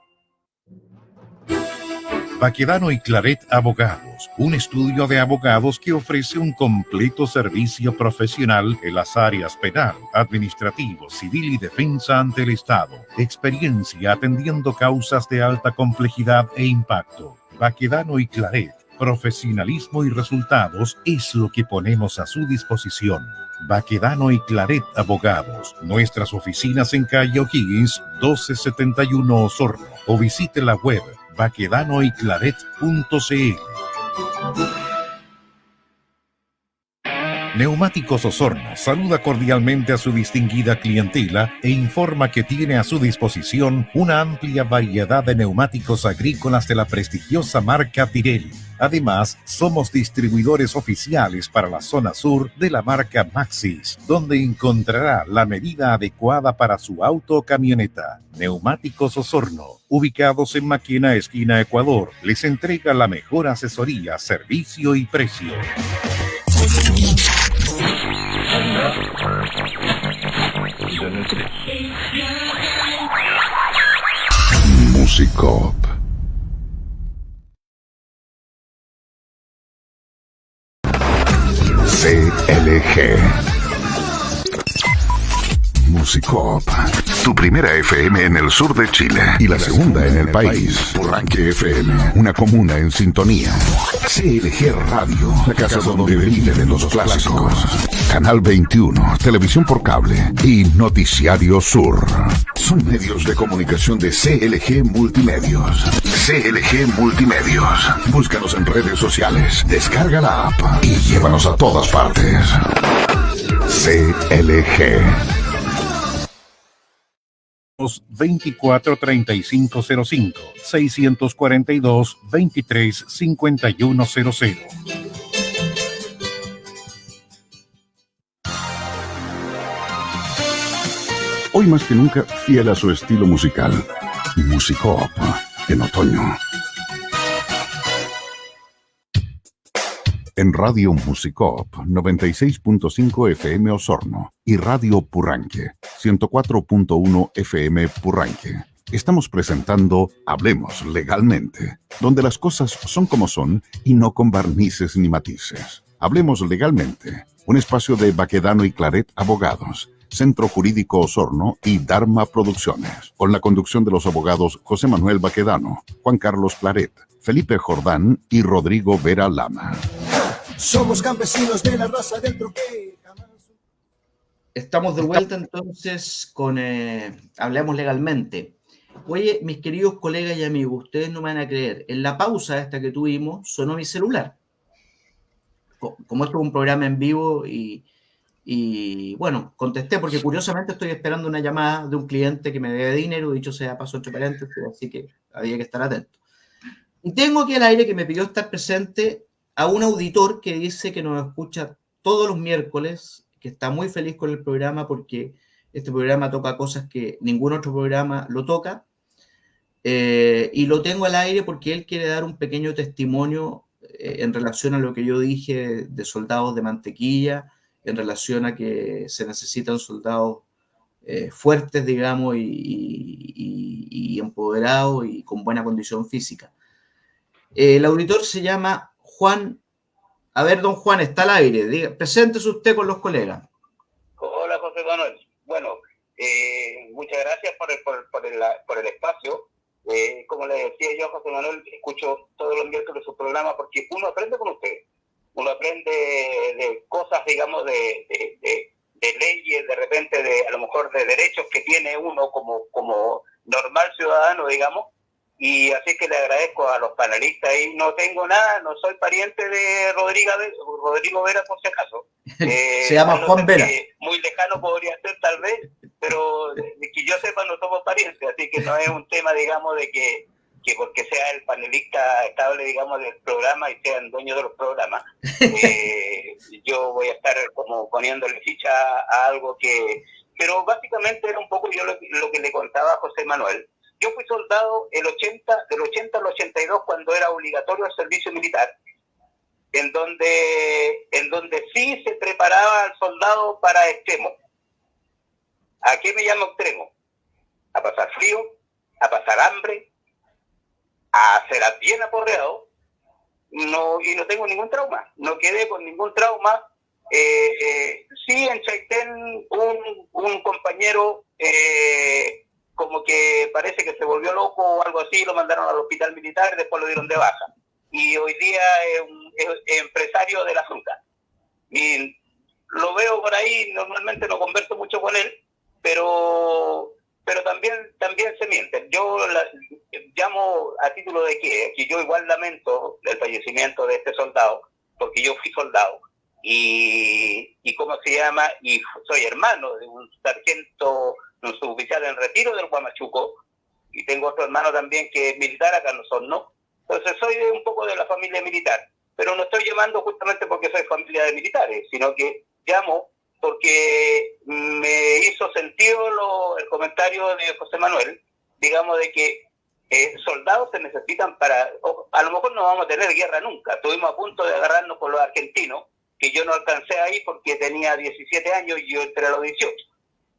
Baquedano y Claret Abogados, un estudio de abogados que ofrece un completo servicio profesional en las áreas penal, administrativo, civil y defensa ante el Estado. Experiencia atendiendo causas de alta complejidad e impacto. Baquedano y Claret, profesionalismo y resultados es lo que ponemos a su disposición. Baquedano y Claret Abogados. Nuestras oficinas en calle O'Higgins, 1271 Osorno. O visite la web baquedanoyclaret.cl. Neumáticos Osorno saluda cordialmente a su distinguida clientela e informa que tiene a su disposición una amplia variedad de neumáticos agrícolas de la prestigiosa marca Pirelli. Además, somos distribuidores oficiales para la zona sur de la marca Maxxis, donde encontrará la medida adecuada para su auto o camioneta. Neumáticos Osorno, ubicados en Maquena, esquina Ecuador, les entrega la mejor asesoría, servicio y precio. Musicop. CLG. Musicop. Tu primera FM en el sur de Chile y la segunda en el país. Purranque FM, una comuna en sintonía. CLG Radio, la casa donde viven los clásicos. Canal 21, televisión por cable y Noticiario Sur. Son medios de comunicación de CLG Multimedios. CLG Multimedios. Búscanos en redes sociales, descarga la app y llévanos a todas partes. CLG 243505 642 235100. Hoy más que nunca fiel a su estilo musical. Musicop en otoño. En Radio Musicop 96.5 FM Osorno y Radio Purranque 104.1 FM Purranque. Estamos presentando Hablemos Legalmente, donde las cosas son como son y no con barnices ni matices. Hablemos Legalmente, un espacio de Baquedano y Claret Abogados, Centro Jurídico Osorno y Dharma Producciones, con la conducción de los abogados José Manuel Baquedano, Juan Carlos Claret, Felipe Jordán y Rodrigo Vera Lama. Somos campesinos de la raza del troque. Estamos de vuelta entonces con Hablemos Legalmente. Oye, mis queridos colegas y amigos, ustedes no me van a creer. En la pausa esta que tuvimos, sonó mi celular. Como esto es un programa en vivo y bueno, contesté porque curiosamente estoy esperando una llamada de un cliente que me debe dinero, dicho sea paso entre paréntesis, así que había que estar atento. Y tengo aquí al aire que me pidió estar presente a un auditor que dice que nos escucha todos los miércoles, que está muy feliz con el programa porque este programa toca cosas que ningún otro programa lo toca, y lo tengo al aire porque él quiere dar un pequeño testimonio en relación a lo que yo dije de soldados de mantequilla, en relación a que se necesitan soldados fuertes, digamos, y empoderados y con buena condición física. El auditor se llama Juan. A ver, don Juan, está al aire. Preséntese usted con los colegas. Hola, José Manuel. Bueno, muchas gracias por el espacio. Como le decía yo, José Manuel, escucho todos los miércoles su programa porque uno aprende con usted. Uno aprende de cosas, digamos, de leyes, de repente, a lo mejor de derechos que tiene uno como normal ciudadano, digamos. Y así que le agradezco a los panelistas y no tengo nada, no soy pariente de Rodrigo Vera por si acaso. Se llama Juan Vera. Muy lejano podría ser tal vez, pero de que yo sepa no somos parientes, así que no es un tema, digamos, de que que porque sea el panelista estable, digamos, del programa y sean dueños de los programas, yo voy a estar como poniéndole ficha a algo que... Pero básicamente era un poco yo lo que le contaba a José Manuel. Yo fui soldado del 80 al 82 cuando era obligatorio el servicio militar, en donde sí se preparaba al soldado para extremo. ¿A qué me llamo extremo? A pasar frío, a pasar hambre, a ser bien aporreado, y no tengo ningún trauma, no quedé con ningún trauma. Sí, en Chaitén un compañero como que parece que se volvió loco o algo así, lo mandaron al hospital militar y después lo dieron de baja. Y hoy día es empresario de la fruta. Y lo veo por ahí, normalmente no converso mucho con él, pero también se mienten. Yo llamo a título de que yo igual lamento el fallecimiento de este soldado, porque yo fui soldado. Y ¿cómo se llama? Y soy hermano de un sargento, un suboficial en retiro del Huamachuco, y tengo otro hermano también que es militar acá en Osorno. Entonces soy un poco de la familia militar, pero no estoy llamando justamente porque soy familia de militares, sino que llamo porque me hizo sentido el comentario de José Manuel, digamos, de que soldados se necesitan a lo mejor no vamos a tener guerra nunca. Estuvimos a punto de agarrarnos con los argentinos, que yo no alcancé ahí porque tenía 17 años y yo entré a los 18.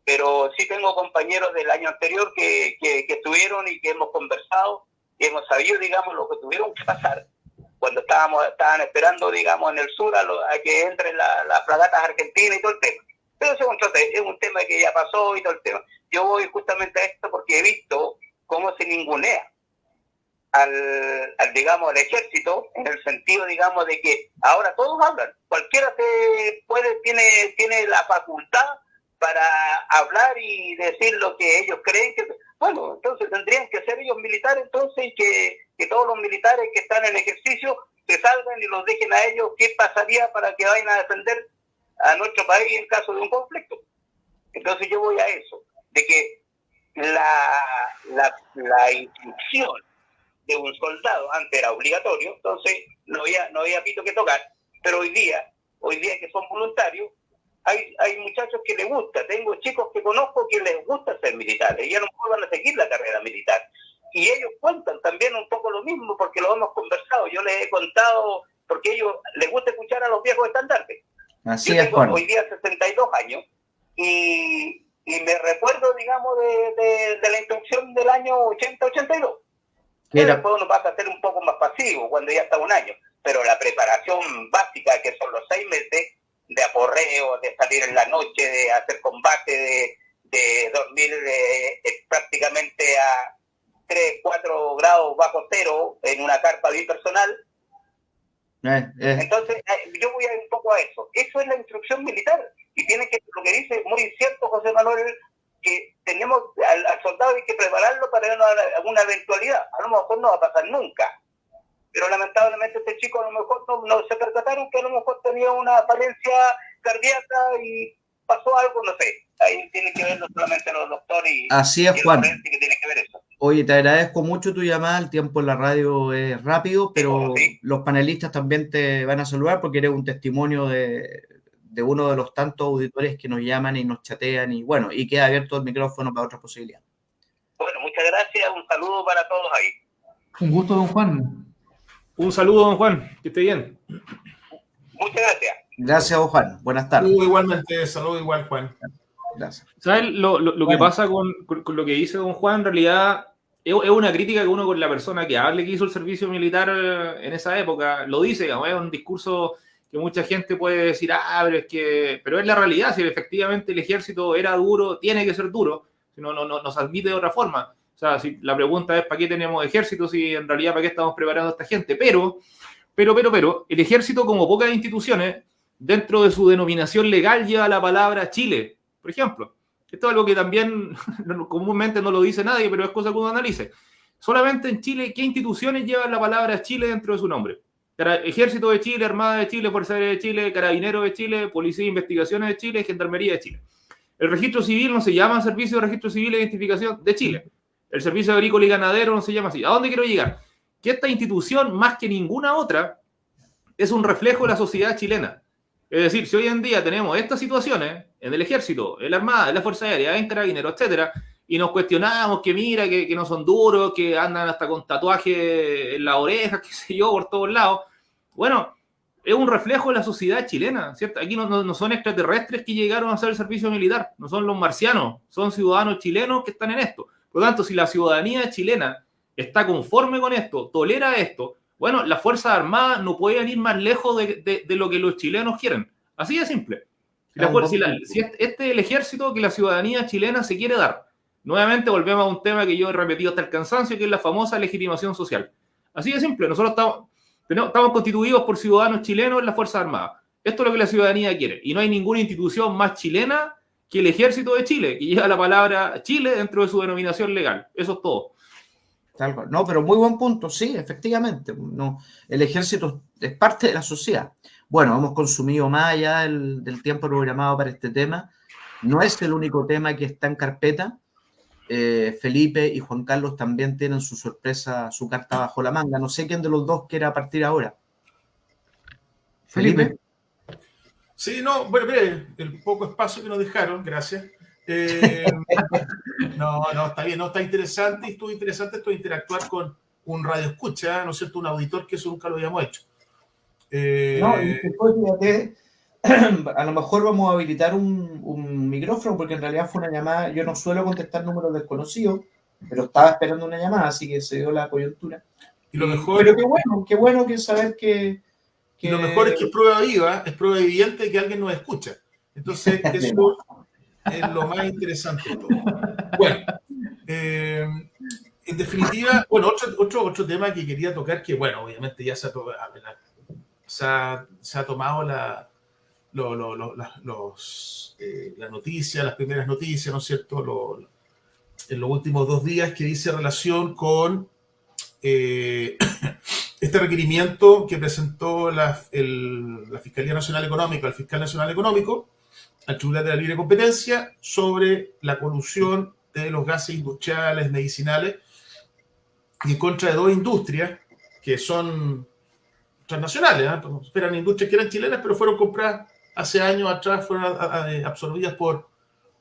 Pero sí tengo compañeros del año anterior que estuvieron y que hemos conversado y hemos sabido, digamos, lo que tuvieron que pasar cuando estaban esperando, digamos, en el sur a que entren las fragatas argentinas y todo el tema. Pero eso es un tema que ya pasó y todo el tema. Yo voy justamente a esto porque he visto cómo se ningunea digamos, al ejército, en el sentido, digamos, de que ahora todos hablan. Cualquiera tiene la facultad para hablar y decir lo que ellos creen que... Bueno, entonces tendrían que ser ellos militares, entonces, y que todos los militares que están en ejercicio se salgan y los dejen a ellos. ¿Qué pasaría para que vayan a defender a nuestro país en caso de un conflicto? Entonces yo voy a eso, de que la instrucción de un soldado antes era obligatorio, entonces no había pito que tocar, pero hoy día que son voluntarios, hay muchachos que les gusta, tengo chicos que conozco que les gusta ser militares y a lo mejor van a seguir la carrera militar. Y ellos cuentan también un poco lo mismo porque lo hemos conversado, yo les he contado, porque a ellos les gusta escuchar a los viejos estandartes. Así yo es, tengo Juan. Hoy día 62 años y me recuerdo, digamos, de la instrucción del año 80-82. Después uno pasa a ser un poco más pasivo cuando ya está un año, pero la preparación básica, que son los 6 meses de aporreo, de salir en la noche, de hacer combate, de dormir prácticamente a 3-4 grados bajo cero en una carpa bipersonal. Entonces yo voy a ir un poco a eso. Eso es la instrucción militar y tiene que, lo que dice muy cierto José Manuel, que tenemos al soldado hay que prepararlo para alguna eventualidad. A lo mejor no va a pasar nunca, pero lamentablemente este chico a lo mejor no se percataron que a lo mejor tenía una falencia cardíaca y pasó algo, no sé. Ahí tiene que ver no solamente los doctores y así es, y Juan. que tiene que ver eso. Oye, te agradezco mucho tu llamada, el tiempo en la radio es rápido, pero Sí. Los panelistas también te van a saludar porque eres un testimonio de uno de los tantos auditores que nos llaman y nos chatean y bueno, y queda abierto el micrófono para otras posibilidades. Bueno, muchas gracias, un saludo para todos ahí. Un gusto, don Juan. Un saludo, don Juan, que esté bien. Muchas gracias. Gracias, don Juan. Buenas tardes. Igualmente, saludo igual, Juan. Gracias. ¿Sabes? Lo que pasa con lo que dice don Juan, en realidad, es una crítica que uno con la persona que hable que hizo el servicio militar en esa época, lo dice, digamos, es un discurso que mucha gente puede decir, pero es la realidad, si efectivamente el ejército era duro, tiene que ser duro, si no se admite de otra forma. O sea, si la pregunta es ¿para qué tenemos ejército? Si en realidad ¿para qué estamos preparando a esta gente? Pero, el ejército, como pocas instituciones, dentro de su denominación legal lleva la palabra Chile, por ejemplo. Esto es algo que también comúnmente no lo dice nadie, pero es cosa que uno analice. Solamente en Chile, ¿qué instituciones llevan la palabra Chile dentro de su nombre? Ejército de Chile, Armada de Chile, Fuerza Aérea de Chile, Carabineros de Chile, Policía de Investigaciones de Chile, Gendarmería de Chile. El registro civil no se llama Servicio de Registro Civil e Identificación de Chile. el Servicio Agrícola y Ganadero no se llama así. ¿A dónde quiero llegar? Que esta institución, más que ninguna otra, es un reflejo de la sociedad chilena. Es decir, si hoy en día tenemos estas situaciones en el Ejército, en la Armada, en la Fuerza Aérea, en Carabineros, etcétera, y nos cuestionamos que mira, que no son duros, que andan hasta con tatuajes en la oreja, qué sé yo, por todos lados. Bueno, es un reflejo de la sociedad chilena, ¿cierto? Aquí no son extraterrestres que llegaron a hacer el servicio militar, no son los marcianos, son ciudadanos chilenos que están en esto. Por lo tanto, si la ciudadanía chilena está conforme con esto, tolera esto, bueno, las Fuerzas Armadas no pueden ir más lejos de lo que los chilenos quieren. Así de simple. Si este es el ejército que la ciudadanía chilena se quiere dar. Nuevamente volvemos a un tema que yo he repetido hasta el cansancio, que es la famosa legitimación social. Así de simple. Nosotros estamos constituidos por ciudadanos chilenos en las Fuerzas Armadas. Esto es lo que la ciudadanía quiere. Y no hay ninguna institución más chilena que el Ejército de Chile, que lleva la palabra Chile dentro de su denominación legal. Eso es todo. Tal cual. No, pero muy buen punto, sí, efectivamente. No, el ejército es parte de la sociedad. Bueno, hemos consumido más allá del tiempo programado para este tema. No es el único tema que está en carpeta. Felipe y Juan Carlos también tienen su sorpresa, su carta bajo la manga. No sé quién de los dos quiera partir ahora. Felipe. Sí, no, bueno, el poco espacio que nos dejaron, gracias. No, está bien, no, está interesante, y estuvo interesante esto de interactuar con un radio escucha, ¿no es cierto? Un auditor, que eso nunca lo habíamos hecho. No, y después, fíjate, a lo mejor vamos a habilitar un micrófono, porque en realidad fue una llamada. Yo no suelo contestar números desconocidos, pero estaba esperando una llamada, así que se dio la coyuntura. Y lo mejor, pero qué bueno que saber que y lo mejor es que es prueba viva, es prueba evidente de que alguien nos escucha. Entonces, eso es lo más interesante de todo. Bueno, en definitiva, bueno, otro tema que quería tocar, que bueno, obviamente ya se ha tomado la noticia, las primeras noticias, ¿no es cierto?, en los últimos 2 días, que dice relación con este requerimiento que presentó la Fiscalía Nacional Económica, el Fiscal Nacional Económico, al Tribunal de la Libre Competencia, sobre la colusión de los gases industriales, medicinales, y en contra de 2 industrias que son transnacionales, eran industrias que eran chilenas, pero fueron compradas hace años atrás, fueron absorbidas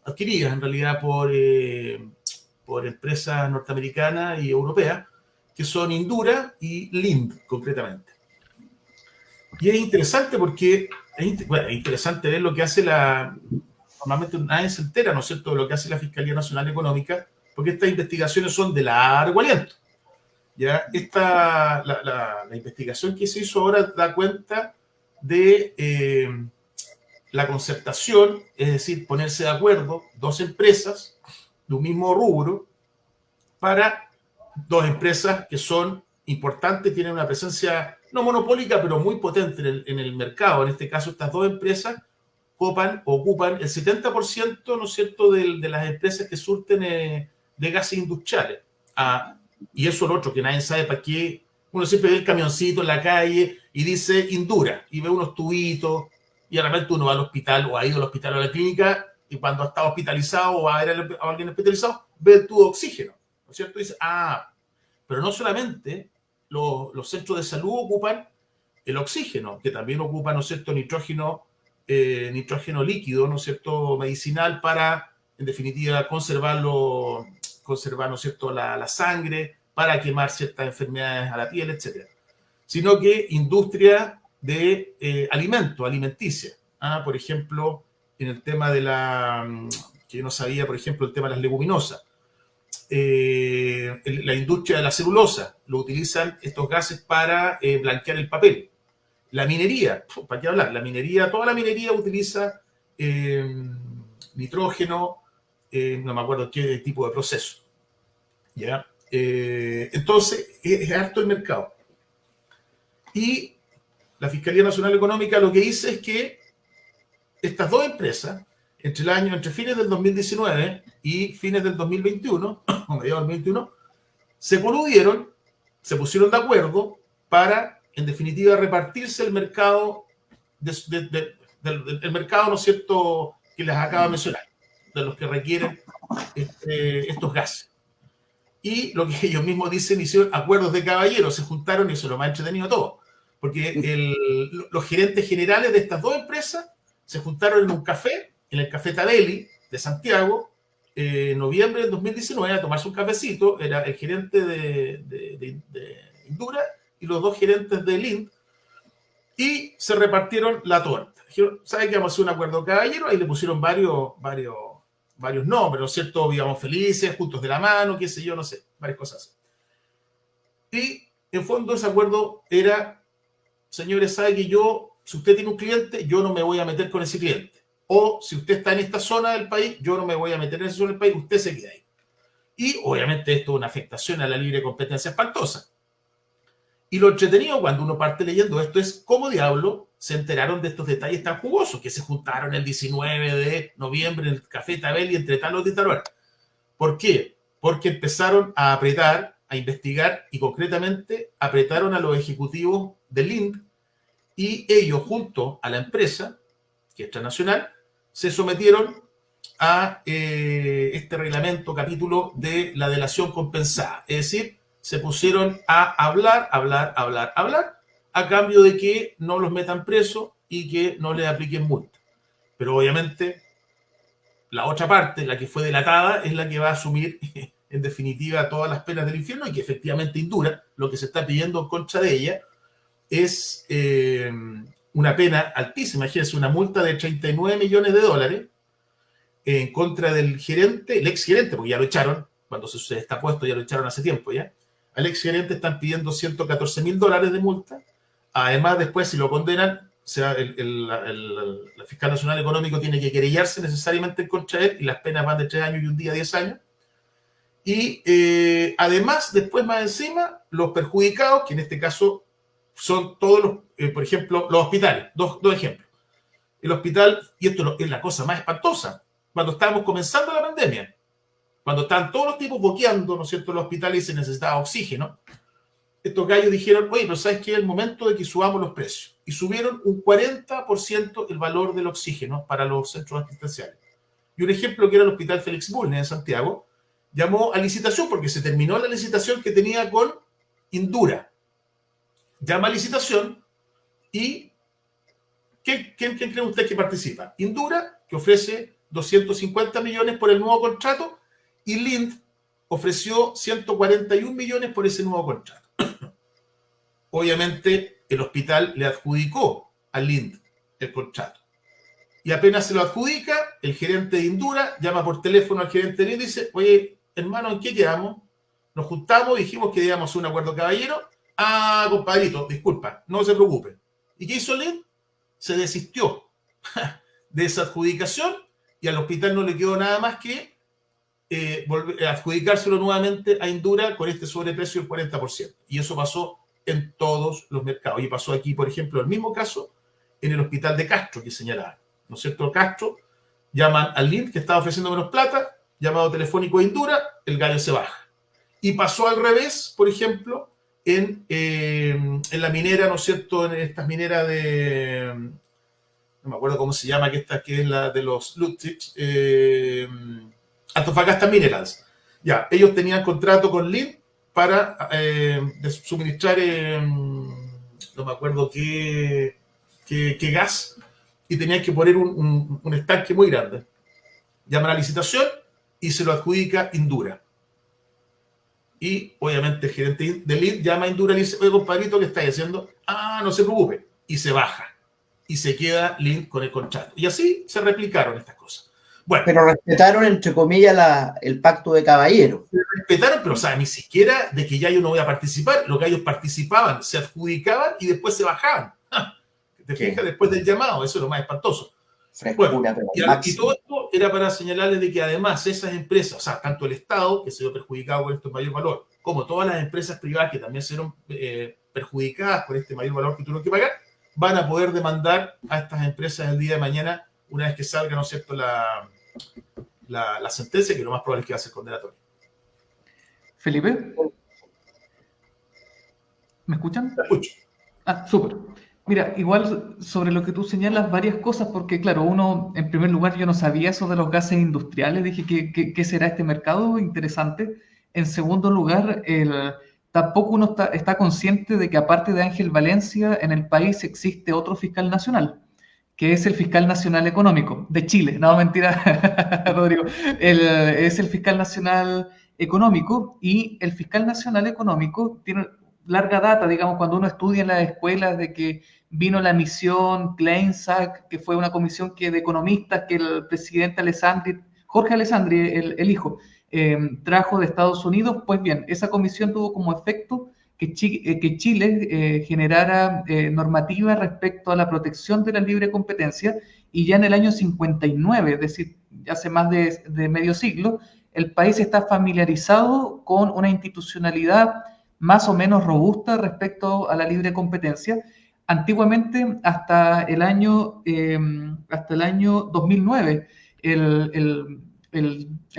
adquiridas en realidad por empresas norteamericanas y europeas, que son Indura y Lind, concretamente. Y es interesante porque es interesante ver lo que hace normalmente nadie se entera, ¿no es cierto?, de lo que hace la Fiscalía Nacional Económica, porque estas investigaciones son de largo aliento. ¿Ya? La investigación que se hizo ahora da cuenta de la concertación, es decir, ponerse de acuerdo 2 empresas de un mismo rubro, para 2 empresas que son importantes, tienen una presencia no monopólica, pero muy potente en el mercado. En este caso, estas 2 empresas ocupan el 70%, ¿no es cierto?, de las empresas que surten de gases industriales. Y eso es lo otro, que nadie sabe para qué. Uno siempre ve el camioncito en la calle y dice Indura, y ve unos tubitos, y realmente uno va al hospital, o ha ido al hospital o a la clínica, y cuando está hospitalizado o va a ver a alguien hospitalizado, ve el tubo de oxígeno, ¿no es cierto? Y dice, pero no solamente los centros de salud ocupan el oxígeno, que también ocupan, ¿no es cierto?, nitrógeno líquido, ¿no es cierto?, medicinal, para, en definitiva, conservar, ¿no es cierto?, la sangre, para quemar ciertas enfermedades a la piel, etc. Sino que industria de alimenticia. Por ejemplo, en el tema de que yo no sabía, por ejemplo, el tema de las leguminosas. La industria de la celulosa, lo utilizan estos gases para blanquear el papel. La minería, ¿para qué hablar? Toda la minería utiliza nitrógeno, no me acuerdo qué tipo de proceso. ¿Ya? Entonces, es harto el mercado. Y la Fiscalía Nacional Económica lo que dice es que estas 2 empresas, entre fines del 2019 y fines del 2021, o mediados del 2021, se coludieron, se pusieron de acuerdo para, en definitiva, repartirse el mercado, el mercado, ¿no es cierto?, que les acabo de mencionar, de los que requieren estos gases. y lo que ellos mismos dicen, hicieron acuerdos de caballeros, se juntaron y eso es lo más entretenido todo. Porque los gerentes generales de estas dos empresas se juntaron en un café, en el Café Tabelli de Santiago, en noviembre del 2019, a tomarse un cafecito. Era el gerente de Indura y los dos gerentes de Lind, y se repartieron la torta. Dijeron, ¿sabe qué? Vamos a hacer un acuerdo caballero. Ahí le pusieron varios nombres, ¿no es cierto? Vivamos felices, juntos de la mano, qué sé yo, no sé, varias cosas. Y en fondo ese acuerdo era, señores, sabe que si usted tiene un cliente, yo no me voy a meter con ese cliente. O si usted está en esta zona del país, yo no me voy a meter en esa zona del país, usted se queda ahí. Y obviamente esto es una afectación a la libre competencia espantosa. Y lo entretenido cuando uno parte leyendo esto es cómo diablo se enteraron de estos detalles tan jugosos que se juntaron el 19 de noviembre en el Café Tabelli entre Talos y Taruar. ¿Por qué? Porque empezaron a apretar, a investigar y concretamente apretaron a los ejecutivos de Lind y ellos junto a la empresa, que es transnacional, se sometieron a este reglamento, capítulo de la delación compensada. Es decir, se pusieron a hablar, a cambio de que no los metan presos y que no les apliquen multa. Pero obviamente la otra parte, la que fue delatada, es la que va a asumir en definitiva todas las penas del infierno y que efectivamente Indura, lo que se está pidiendo en contra de ella, es una pena altísima. Imagínense, una multa de $39 millones en contra del gerente, el ex gerente, porque ya lo echaron, cuando se está puesto ya lo echaron hace tiempo ya. Al ex gerente están pidiendo $114.000 de multa. Además, después, si lo condenan, la Fiscal Nacional Económico tiene que querellarse necesariamente en contra de él y las penas van de 3 años y un día a 10 años. Y además, después más encima, los perjudicados, que en este caso son todos los, por ejemplo, los hospitales. Dos ejemplos. El hospital, y esto es la cosa más espantosa, cuando estábamos comenzando la pandemia, cuando estaban todos los tipos boqueando, ¿no es cierto?, en los hospitales y se necesitaba oxígeno, estos gallos dijeron, oye, pero ¿sabes qué? Es el momento de que subamos los precios. Y subieron un 40% el valor del oxígeno para los centros asistenciales. Y un ejemplo que era el Hospital Félix Bulnes en Santiago, llamó a licitación porque se terminó la licitación que tenía con Indura. Llama a licitación y ¿quién cree usted que participa? Indura, que ofrece 250 millones por el nuevo contrato, y Lind ofreció 141 millones por ese nuevo contrato. Obviamente, el hospital le adjudicó a Lind el contrato. Y apenas se lo adjudica, el gerente de Indura llama por teléfono al gerente de Lind y dice, oye, hermano, ¿en qué quedamos? Nos juntamos, dijimos que íbamos a un acuerdo caballero. Ah, compadrito, disculpa, no se preocupe. ¿Y qué hizo Lind? Se desistió de esa adjudicación y al hospital no le quedó nada más que adjudicárselo nuevamente a Indura con este sobreprecio del 40%. Y eso pasó en todos los mercados. Y pasó aquí, por ejemplo, el mismo caso en el hospital de Castro que señalaba. ¿No es cierto? Castro, llaman al Lind que estaba ofreciendo menos plata, llamado telefónico a Indura, el gallo se baja. Y pasó al revés, por ejemplo, en la minera, ¿no es cierto? En estas mineras de... no me acuerdo cómo se llama, que es la de los Ludwig, Antofagasta Minerals. Ya, ellos tenían contrato con Lind para suministrar, no me acuerdo qué gas, y tenían que poner un estanque muy grande. Llaman a licitación y se lo adjudica Indura. Y obviamente el gerente de Lind llama a Indura y le dice, oye, compadrito, ¿qué estáis haciendo? Ah, no se preocupe. Y se baja. Y se queda Lind con el contrato. Y así se replicaron estas cosas. Bueno, pero respetaron, entre comillas, el pacto de caballero. Respetaron, pero o sea, ni siquiera de que ya yo no voy a participar. Lo que ellos participaban, se adjudicaban y después se bajaban. ¿Te fijas? Después del llamado. Eso es lo más espantoso. Bueno, y todo esto era para señalarles de que además esas empresas, o sea, tanto el Estado, que se vio perjudicado con este mayor valor, como todas las empresas privadas que también se vieron perjudicadas por este mayor valor que tuvieron que pagar, van a poder demandar a estas empresas el día de mañana, una vez que salga, ¿no es cierto?, la sentencia, que lo más probable es que va a ser condenatoria. Felipe, ¿me escuchan? Te escucho. Ah, súper. Mira, igual sobre lo que tú señalas, varias cosas, porque claro, uno, en primer lugar, yo no sabía eso de los gases industriales, dije, ¿qué será este mercado? Interesante. En segundo lugar, tampoco uno está consciente de que aparte de Ángel Valencia, en el país existe otro fiscal nacional, que es el fiscal nacional económico de Chile. No, mentira, Rodrigo. Es el fiscal nacional económico, y el fiscal nacional económico tiene larga data, digamos, cuando uno estudia en las escuelas, de que vino la misión Kleinsack, que fue una comisión de economistas que el presidente Jorge Alessandri, el hijo, trajo de Estados Unidos. Pues bien, esa comisión tuvo como efecto que Chile generara normativa respecto a la protección de la libre competencia, y ya en el año 59, es decir, hace más de medio siglo, el país está familiarizado con una institucionalidad más o menos robusta respecto a la libre competencia. Antiguamente, hasta el año 2009, el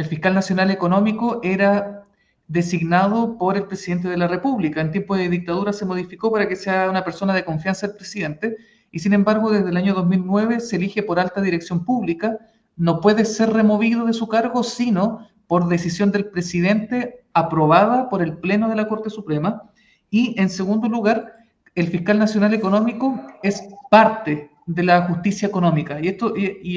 fiscal nacional económico era designado por el presidente de la República. En tiempos de dictadura se modificó para que sea una persona de confianza del presidente, y sin embargo desde el año 2009 se elige por alta dirección pública. No puede ser removido de su cargo sino por decisión del presidente aprobada por el Pleno de la Corte Suprema. Y en segundo lugar, el fiscal nacional económico es parte de la justicia económica. Y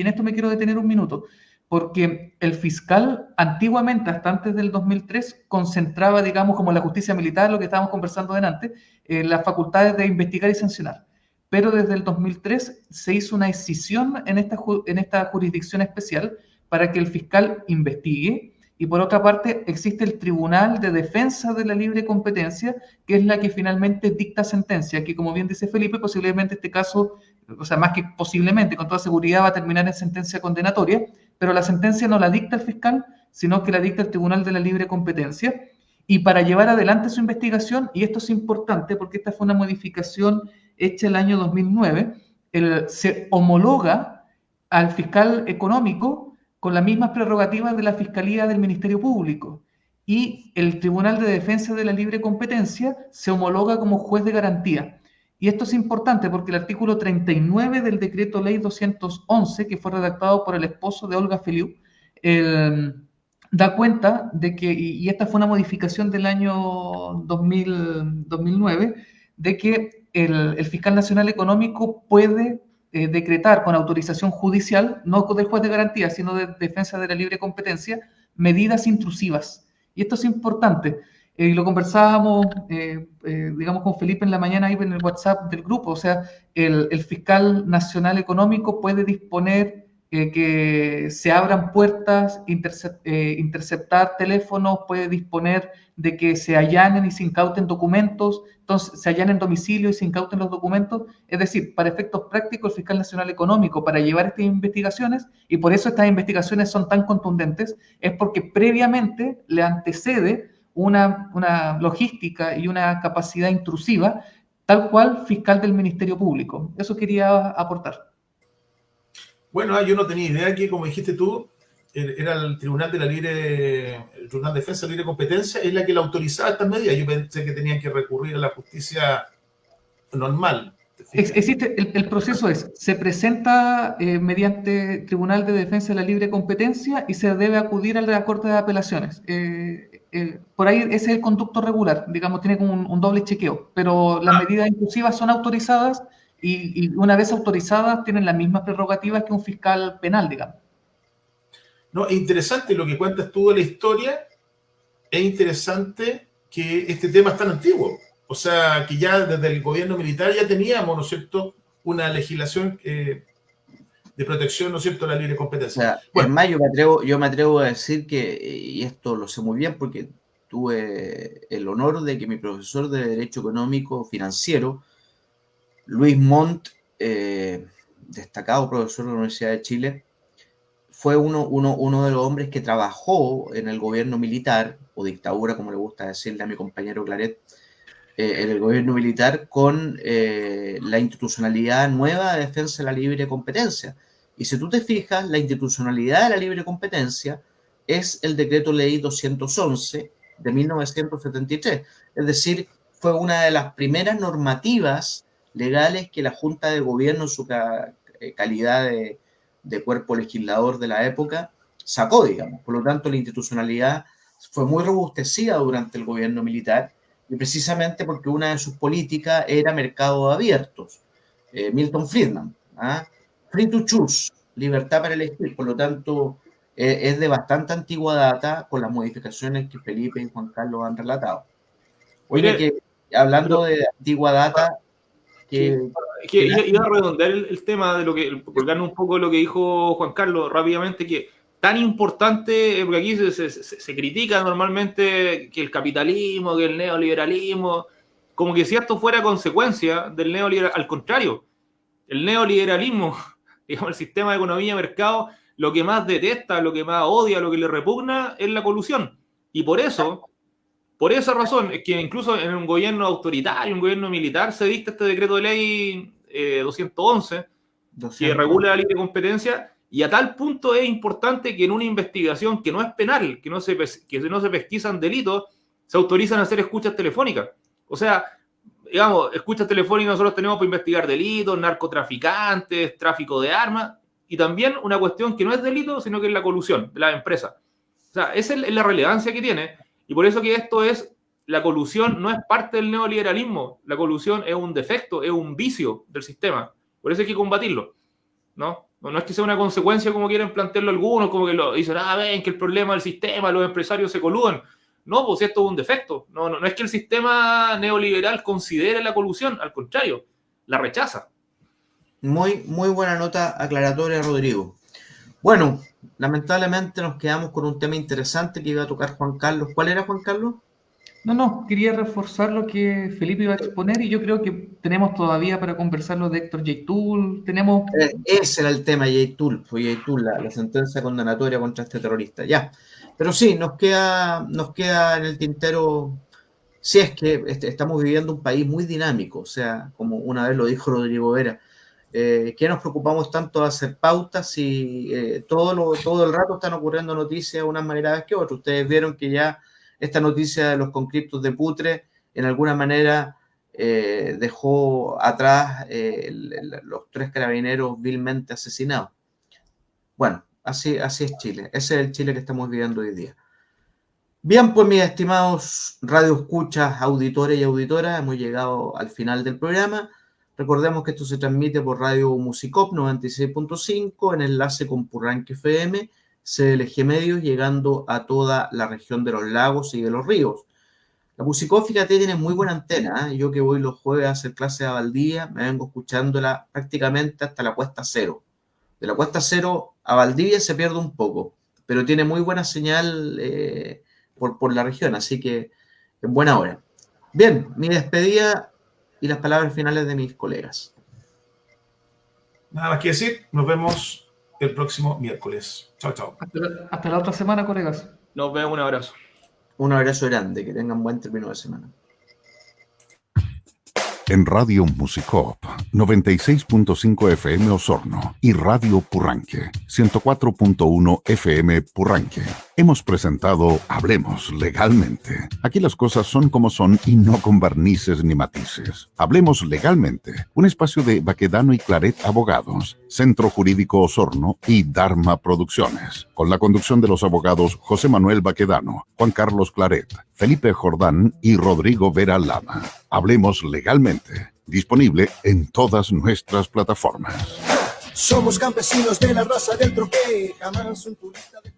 en esto me quiero detener un minuto, porque el fiscal antiguamente, hasta antes del 2003, concentraba, digamos, como la justicia militar, lo que estábamos conversando delante, las facultades de investigar y sancionar. Pero desde el 2003 se hizo una escisión en esta jurisdicción especial para que el fiscal investigue, y por otra parte existe el Tribunal de Defensa de la Libre Competencia, que es la que finalmente dicta sentencia, que, como bien dice Felipe, posiblemente este caso, o sea, más que posiblemente, con toda seguridad va a terminar en sentencia condenatoria, pero la sentencia no la dicta el fiscal, sino que la dicta el Tribunal de la Libre Competencia. Y para llevar adelante su investigación, y esto es importante porque esta fue una modificación hecha el año 2009, se homologa al fiscal económico con las mismas prerrogativas de la Fiscalía del Ministerio Público, y el Tribunal de Defensa de la Libre Competencia se homologa como juez de garantía. Y esto es importante porque el artículo 39 del Decreto Ley 211, que fue redactado por el esposo de Olga Feliu, da cuenta de que, y esta fue una modificación del año 2009, de que el fiscal nacional económico puede decretar con autorización judicial, no del juez de garantía, sino de defensa de la libre competencia, medidas intrusivas. Y esto es importante. Lo conversábamos, digamos, con Felipe en la mañana ahí en el WhatsApp del grupo. O sea, el fiscal nacional económico puede disponer que se abran puertas, interceptar teléfonos, puede disponer de que se allanen y se incauten documentos, entonces se allanen domicilio y se incauten los documentos. Es decir, para efectos prácticos, el fiscal nacional económico, para llevar estas investigaciones, y por eso estas investigaciones son tan contundentes, es porque previamente le antecede una logística y una capacidad intrusiva, tal cual fiscal del Ministerio Público. Eso quería aportar. Bueno, yo no tenía idea que, como dijiste tú, era el Tribunal de Defensa de la Libre Competencia, es la que la autorizaba estas medidas. Yo pensé que tenían que recurrir a la justicia normal. Existe, el proceso se presenta mediante Tribunal de Defensa de la Libre Competencia y se debe acudir a la Corte de Apelaciones. Por ahí ese es el conducto regular, digamos, tiene como un doble chequeo, pero las medidas intrusivas son autorizadas y una vez autorizadas tienen las mismas prerrogativas que un fiscal penal, digamos. No, es interesante lo que cuentas tú de la historia, es interesante que este tema es tan antiguo, o sea, que ya desde el gobierno militar ya teníamos, ¿no es cierto?, una legislación de protección, ¿no es cierto?, a la libre competencia. O sea, bueno, además yo me atrevo a decir que, y esto lo sé muy bien porque tuve el honor de que mi profesor de Derecho Económico Financiero, Luis Montt, destacado profesor de la Universidad de Chile, fue uno de los hombres que trabajó en el gobierno militar, o dictadura, como le gusta decirle a mi compañero Claret, en el gobierno militar con la institucionalidad nueva de defensa de la libre competencia. Y si tú te fijas, la institucionalidad de la libre competencia es el Decreto Ley 211 de 1973. Es decir, fue una de las primeras normativas legales que la Junta de Gobierno, en su calidad de cuerpo legislador de la época, sacó, digamos. Por lo tanto, la institucionalidad fue muy robustecida durante el gobierno militar, y precisamente porque una de sus políticas era mercados abiertos. Milton Friedman, free to choose, libertad para elegir, por lo tanto es de bastante antigua data con las modificaciones que Felipe y Juan Carlos han relatado. Oye, que hablando de antigua data, iba a redondear el tema de lo que, colgando un poco de lo que dijo Juan Carlos rápidamente, que tan importante, porque aquí se critica normalmente que el capitalismo, que el neoliberalismo, como que si esto fuera consecuencia del neoliberalismo, al contrario, el neoliberalismo, digamos, el sistema de economía de mercado, lo que más detesta, lo que más odia, lo que le repugna es la colusión. Y por esa razón, es que incluso en un gobierno autoritario, un gobierno militar, se dicta este decreto de ley 211, que regula la libre competencia, y a tal punto es importante que en una investigación que no es penal, que no se pesquisan delitos, se autorizan a hacer escuchas telefónicas. O sea, digamos, escuchas telefónicas nosotros tenemos para investigar delitos, narcotraficantes, tráfico de armas, y también una cuestión que no es delito, sino que es la colusión de las empresas. O sea, esa es la relevancia que tiene, y por eso que la colusión no es parte del neoliberalismo, la colusión es un defecto, es un vicio del sistema, por eso hay que combatirlo, ¿no? No es que sea una consecuencia como quieren plantearlo algunos, como que lo dicen, ven que el problema del sistema, los empresarios se coluden. No, pues esto es un defecto. No es que el sistema neoliberal considere la colusión, al contrario, la rechaza. Muy, muy buena nota aclaratoria, Rodrigo. Bueno, lamentablemente nos quedamos con un tema interesante que iba a tocar Juan Carlos. ¿Cuál era, Juan Carlos? No, quería reforzar lo que Felipe iba a exponer, y yo creo que tenemos todavía para conversar lo de Héctor Yaitul. Ese era el tema, Yaitul, fue Yaitul, la sentencia condenatoria contra este terrorista. Ya, pero sí, nos queda en el tintero, si es que estamos viviendo un país muy dinámico, o sea, como una vez lo dijo Rodrigo Vera, que nos preocupamos tanto de hacer pautas y todo el rato están ocurriendo noticias de unas maneras que otras. Ustedes vieron que ya esta noticia de los conscriptos de Putre, en alguna manera, dejó atrás los 3 carabineros vilmente asesinados. Bueno, así es Chile. Ese es el Chile que estamos viviendo hoy día. Bien, pues mis estimados radioescuchas, auditores y auditoras, hemos llegado al final del programa. Recordemos que esto se transmite por Radio Musicop 96.5 en enlace con Purranque FM, CLG Medios, llegando a toda la región de los lagos y de los ríos. La Musicop, fíjate, tiene muy buena antena, Yo que voy los jueves a hacer clase a Valdivia, me vengo escuchándola prácticamente hasta la Cuesta Cero. De la Cuesta Cero a Valdivia se pierde un poco, pero tiene muy buena señal por la región, así que en buena hora. Bien, mi despedida y las palabras finales de mis colegas. Nada más que decir, nos vemos el próximo miércoles. Chao, chao. Hasta la otra semana, colegas. Nos vemos, un abrazo. Un abrazo grande, que tengan buen término de semana. En Radio Musicop 96.5 FM Osorno y Radio Purranque 104.1 FM Purranque hemos presentado Hablemos Legalmente. Aquí las cosas son como son y no con barnices ni matices. Hablemos Legalmente, un espacio de Baquedano y Claret Abogados, Centro Jurídico Osorno y Dharma Producciones, con la conducción de los abogados José Manuel Baquedano, Juan Carlos Claret, Felipe Jordán y Rodrigo Vera Lama. Hablemos Legalmente, disponible en todas nuestras plataformas. Somos campesinos de la raza del troque, jamás un turista de...